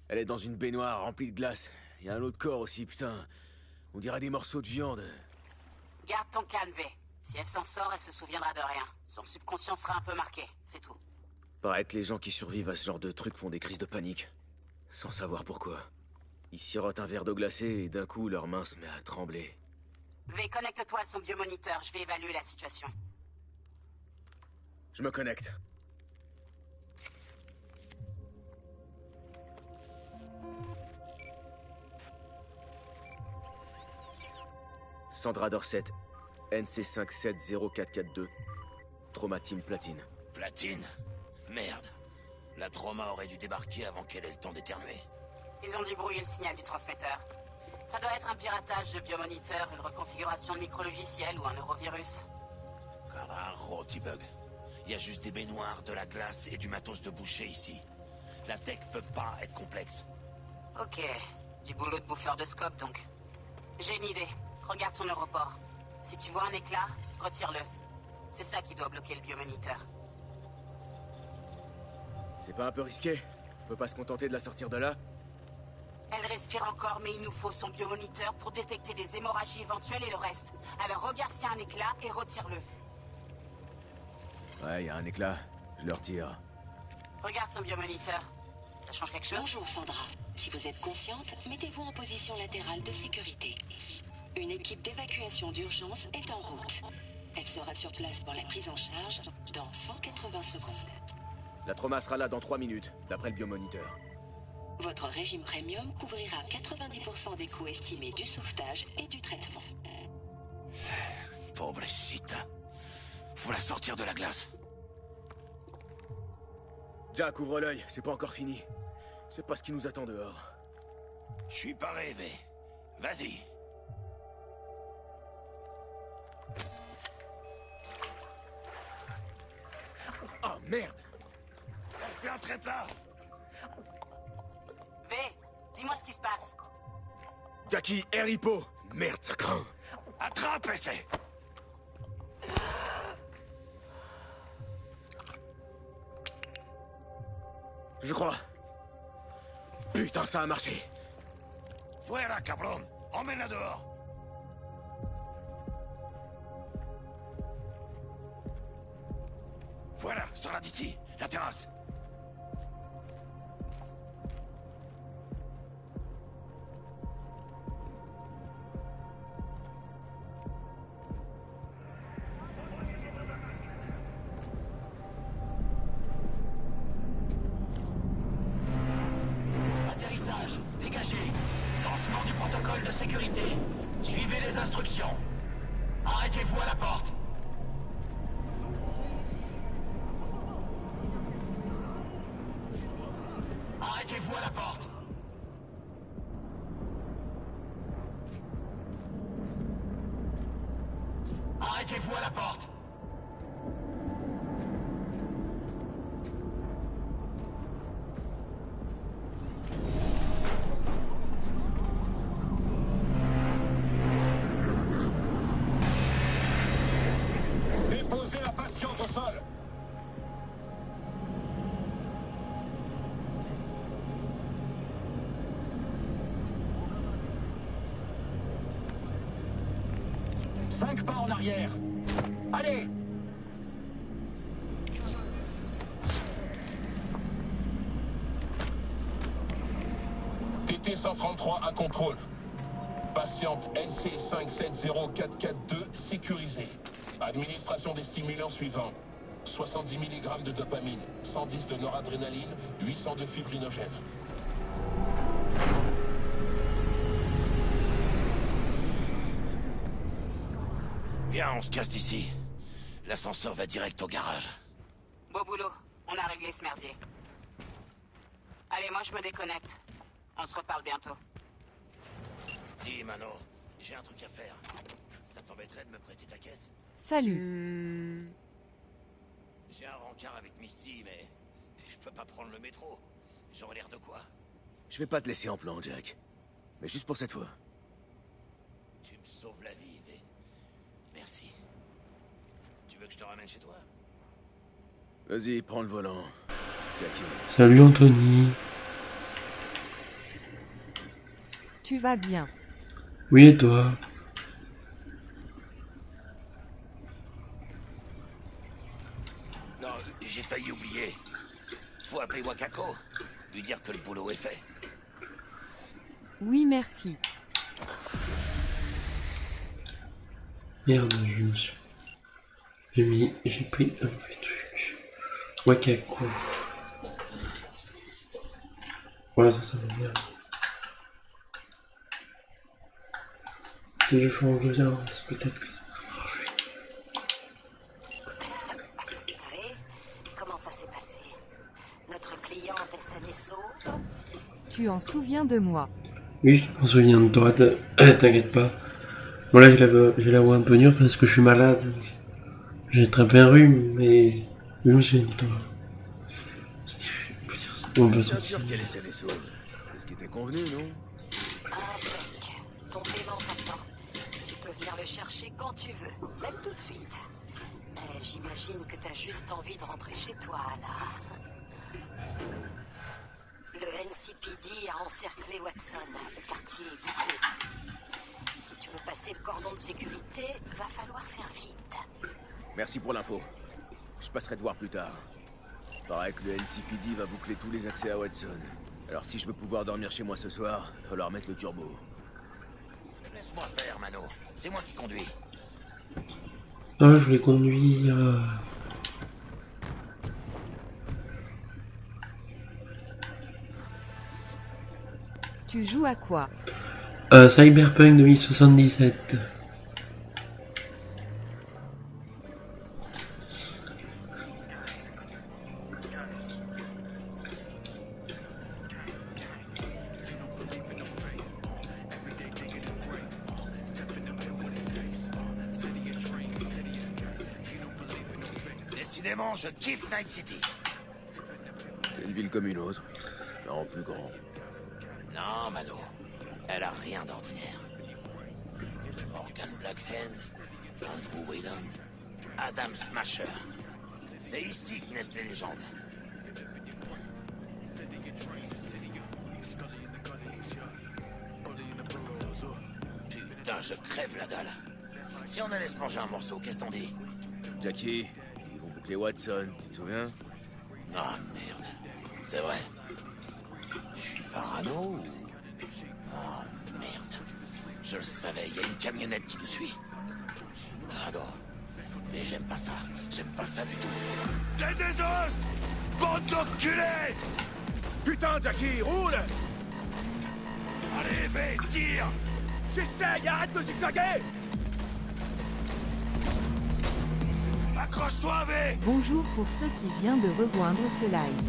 Elle est dans une baignoire remplie de glace. Il y a un autre corps aussi, putain. On dirait des morceaux de viande. Garde ton calme, V. Si elle s'en sort, elle se souviendra de rien. Son subconscient sera un peu marqué, c'est tout. Paraît que les gens qui survivent à ce genre de truc font des crises de panique. Sans savoir pourquoi. Ils sirotent un verre d'eau glacée et d'un coup, leur main se met à trembler. V, connecte-toi à son biomoniteur, je vais évaluer la situation. Je me connecte. Sandra Dorset, NC570442, Trauma Team Platine. Platine? Merde. La Trauma aurait dû débarquer avant qu'elle ait le temps d'éternuer. Ils ont dû brouiller le signal du transmetteur. Ça doit être un piratage de biomoniteur, une reconfiguration de micro-logiciel ou un neurovirus. Carajo, T-Bug. Il y a juste des baignoires, de la glace et du matos de boucher ici. La tech peut pas être complexe. Ok, du boulot de bouffeur de scope donc. J'ai une idée. Regarde son aéroport. Si tu vois un éclat, retire-le. C'est ça qui doit bloquer le biomoniteur. C'est pas un peu risqué? On peut pas se contenter de la sortir de là? Elle respire encore, mais il nous faut son biomoniteur pour détecter les hémorragies éventuelles et le reste. Alors regarde s'il y a un éclat et retire-le. Ouais, il y a un éclat. Je le retire. Regarde son biomoniteur. Ça change quelque chose? Bonjour Sandra. Si vous êtes consciente, mettez-vous en position latérale de sécurité. Une équipe d'évacuation d'urgence est en route. Elle sera sur place pour la prise en charge dans 180 secondes. La Trauma sera là dans 3 minutes, d'après le biomoniteur. Votre régime premium couvrira 90% des coûts estimés du sauvetage et du traitement. Pobrecita. Faut la sortir de la glace. Jack, ouvre l'œil, c'est pas encore fini. C'est pas ce qui nous attend dehors. Je suis pas rêvé. Vas-y. Oh merde! Elle fait un trépas. V, dis-moi ce qui se passe. Jackie, air hippo! Merde, ça craint! Attrape, essaie! Je crois. Putain, ça a marché! Fuera, cabron! Emmène-la dehors! Voilà, sors-la d'ici, la terrasse. Arrêtez-vous à la porte. Arrêtez-vous à la porte. Arrêtez-vous à la porte. Déposez la patiente au sol. Cinq pas en arrière. Allez! TT-133 à contrôle. Patiente NC570442 sécurisée. Administration des stimulants suivants. 70 mg de dopamine, 110 de noradrénaline, 800 de fibrinogène. Viens, on se casse d'ici. L'ascenseur va direct au garage. Beau boulot, on a réglé ce merdier. Allez, moi je me déconnecte. On se reparle bientôt. Dis, Mano, j'ai un truc à faire. Ça t'embêterait de me prêter ta caisse? Salut. J'ai un rencard avec Misty, mais je peux pas prendre le métro. J'aurais l'air de quoi? Je vais pas te laisser en plan, Jack. Mais juste pour cette fois. Tu me sauves la vie, mais... Merci. Tu veux que je te ramène chez toi? Vas-y, prends le volant. Jackie. Salut Anthony. Tu vas bien? Oui, et toi? Non, j'ai failli oublier. Faut appeler Wakako. Lui dire que le boulot est fait. Oui, merci. Merde, je me suis... J'ai pris un mauvais truc. Wakako. Ouais, ça m'énerve. Si je change de séance, peut-être que ça va marcher. V, comment ça s'est passé? Notre cliente est saine et sauve? Tu en souviens de moi? Oui, je m'en souviens de toi, t'inquiète pas. Bon là, j'ai la voix un peu dure parce que je suis malade. J'ai attrapé un rhume, mais je me souviens de toi. On peut Bien sortir. sûr qu'elle est saine et sauve. C'est ce qui était convenu, non? Impec. Ton paiement t'attend. Tu peux venir le chercher quand tu veux, même tout de suite. Mais j'imagine que t'as juste envie de rentrer chez toi, là. Le NCPD a encerclé Watson. Le quartier est bouclé. Si tu veux passer le cordon de sécurité, va falloir faire vite. Merci pour l'info. Je passerai te voir plus tard. Paraît que le NCPD va boucler tous les accès à Watson. Alors si je veux pouvoir dormir chez moi ce soir, il va falloir mettre le turbo. Laisse-moi faire, Mano. C'est moi qui conduis. Ah, je vais conduire. Tu joues à quoi? Cyberpunk 2077. Décidément, je kiffe Night City. C'est une ville comme une autre, mais en plus grand. Non, Mano. Elle a rien d'ordinaire. Morgan Blackhand, Andrew Whedon, Adam Smasher. C'est ici que naissent les légendes. Putain, je crève la dalle. Si on allait se manger un morceau, qu'est-ce qu'on dit? Jackie, ils vont boucler Watson, tu te souviens? Ah, merde. C'est vrai. Je suis parano ou... Oh, merde. Je le savais, il y a une camionnette qui nous suit. Pardon. Mais j'aime pas ça. J'aime pas ça du tout. T'es des os! Bande d'enculés! Putain, Jackie, roule! Allez, V, tire! J'essaye, arrête de zigzaguer! Accroche-toi, V! Bonjour pour ceux qui viennent de rejoindre ce live.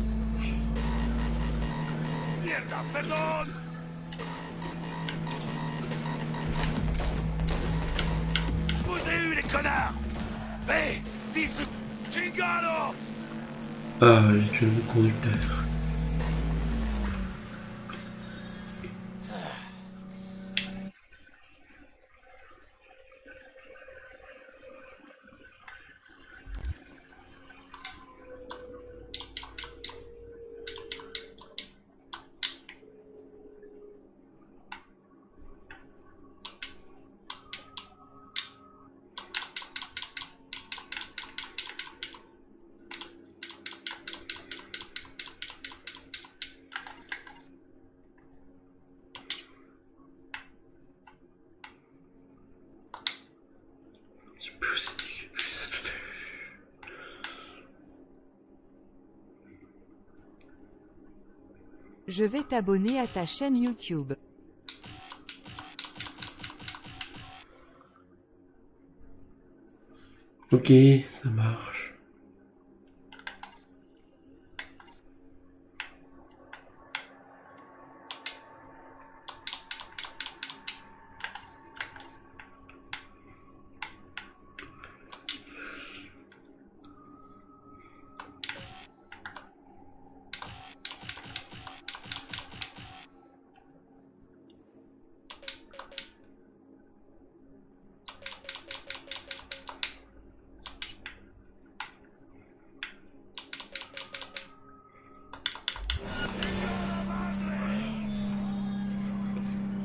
Mierda, perdón! Je vous ai eu, les connards! V! Fils de Chingalo! Ah, j'ai tué le conducteur. Je vais t'abonner à ta chaîne YouTube. Ok, ça marche.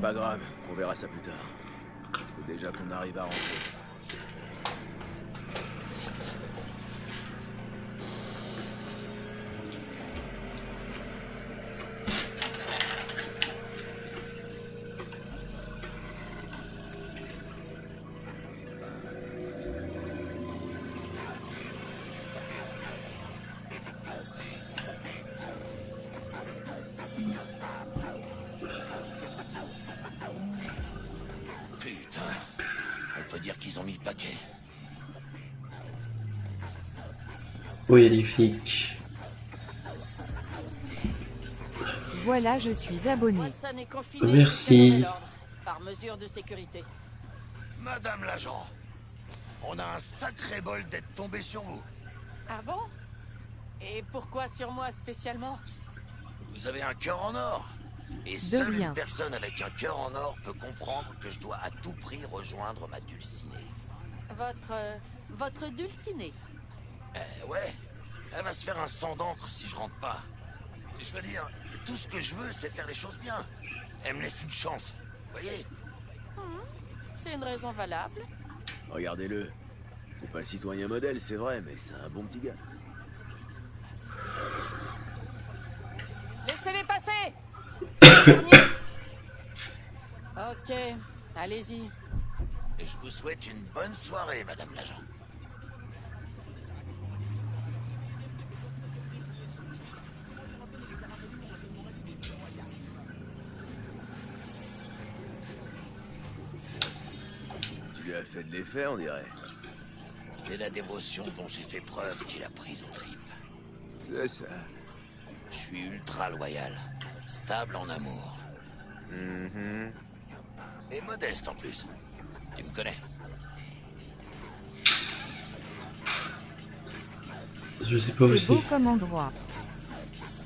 Pas grave, on verra ça plus tard. Faut déjà qu'on arrive à rentrer. Putain, on peut dire qu'ils ont mis le paquet. Oui, il y a des flics. Voilà, je suis abonné. Watson est confiné Merci. jusqu'à nouvel ordre, par mesure de sécurité. Madame l'agent, on a un sacré bol d'être tombé sur vous. Ah bon? Et pourquoi sur moi spécialement? Vous avez un cœur en or. Et De seule rien. une personne avec un cœur en or peut comprendre que je dois à tout prix rejoindre ma dulcinée. Votre dulcinée? Ouais, elle va se faire un sang d'encre si je rentre pas. Je veux dire, tout ce que je veux, c'est faire les choses bien. Elle me laisse une chance, voyez? C'est une raison valable. Regardez-le. C'est pas le citoyen modèle, c'est vrai, mais c'est un bon petit gars. Laissez-les passer. C'est le dernier. Ok, allez-y. Et je vous souhaite une bonne soirée, madame l'agent. Tu lui as fait de l'effet, on dirait. C'est la dévotion dont j'ai fait preuve qu'il a prise aux tripes. C'est ça. Je suis ultra loyal, stable en amour. Et modeste en plus. Tu me connais. Je sais pas où C'est c'est. beau comme endroit.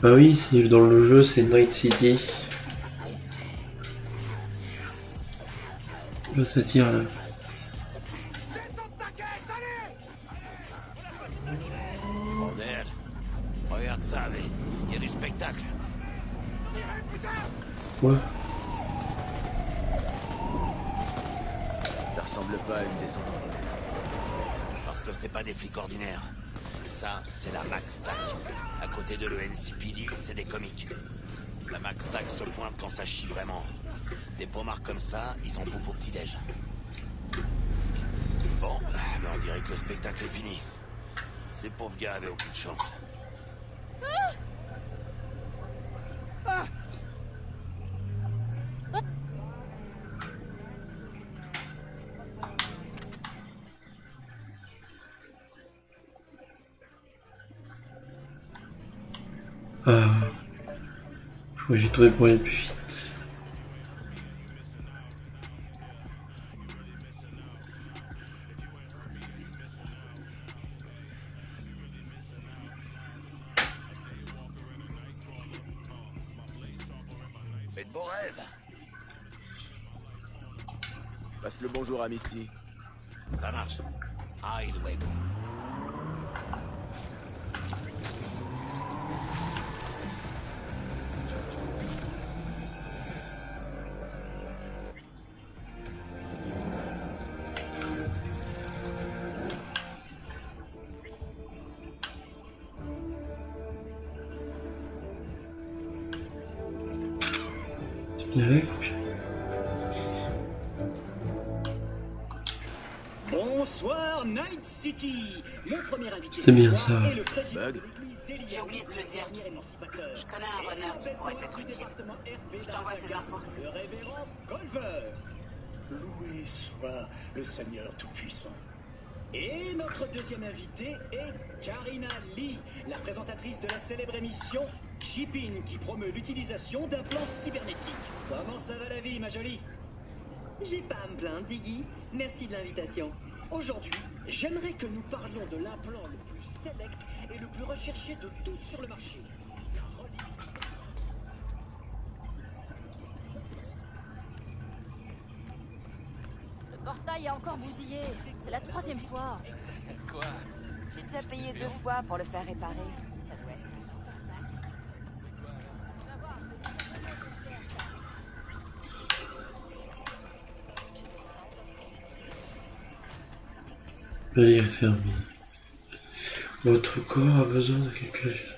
Ah oui, c'est dans le jeu, c'est Night City. Là, ça tire là. Bordel. Regarde ça, mais il y a du spectacle. Quoi? Ça ressemble pas à une descente ordinaire. Parce que c'est pas des flics ordinaires. Ça, c'est la Max Stack. À côté de le NCPD, c'est des comiques. La Max Stack se pointe quand ça chie vraiment. Des pommards comme ça, ils en bouffent au petit-déj. Bon, mais on dirait que le spectacle est fini. Ces pauvres gars avaient aucune chance. Ah, je crois que j'ai trouvé pour aller plus vite. Fais de beaux rêves. Passe le bonjour à Misty. Ça marche. Hideaway. Bien là, il faut que j'aille. Bonsoir Night City. Mon premier invité C'est bien ce soir ça. est le président Bug. de l'église J'ai oublié de te dire. Je connais un runner qui pourrait être utile. Je t'envoie ses infos. Le révérend Golver. Loué soit le Seigneur Tout-Puissant. Et notre deuxième invité est Karina Lee, la présentatrice de la célèbre émission Chip-In, qui promeut l'utilisation d'implants cybernétiques. Comment ça va la vie, ma jolie? J'ai pas à me plaindre, Ziggy. Merci de l'invitation. Aujourd'hui, j'aimerais que nous parlions de l'implant le plus sélect et le plus recherché de tous sur le marché. Le portail a encore bousillé. C'est la 3e fois. Quoi? J'ai déjà payé 2 fois pour le faire réparer. Ça doit être un super sac. Veuillez fermer. Votre corps a besoin de quelque chose.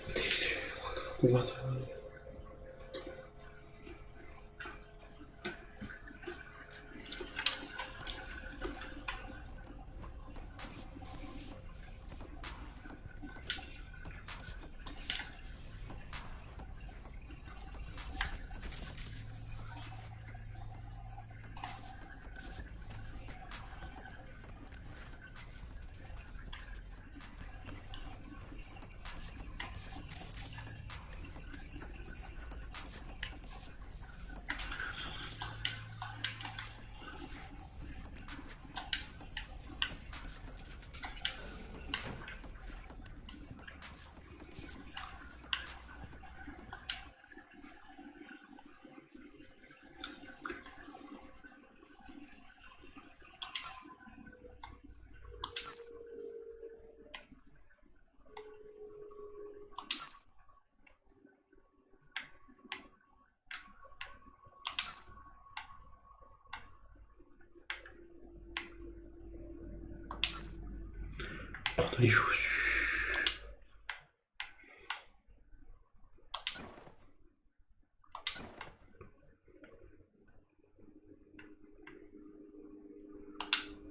Porte les chaussures.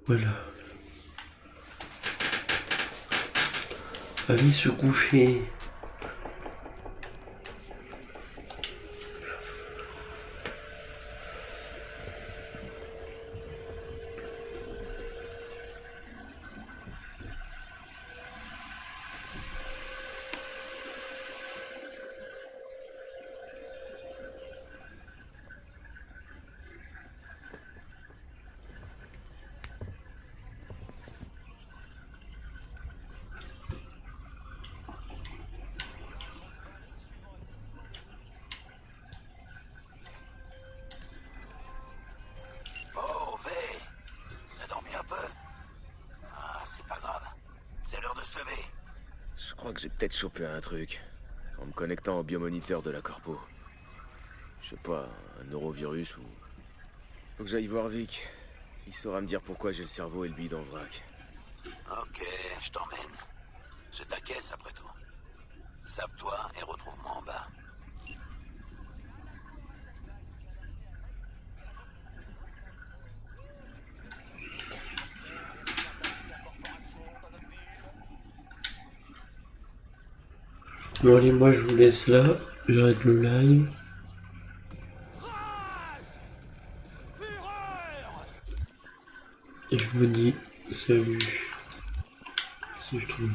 Voilà. Allez se coucher. Oh, V. T'as dormi un peu? Ah, c'est pas grave. C'est l'heure de se lever. Je crois que j'ai peut-être chopé un truc. En me connectant au biomoniteur de la corpo. Je sais pas, un neurovirus ou... Faut que j'aille voir Vic. Il saura me dire pourquoi j'ai le cerveau et le bide en vrac. Ok, je t'emmène. J'ai ta caisse après tout. Sape-toi et retrouve-moi en bas. Bon allez, moi je vous laisse là. J'arrête le live. Et je vous dis salut. Si je trouve.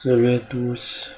Salut à tous.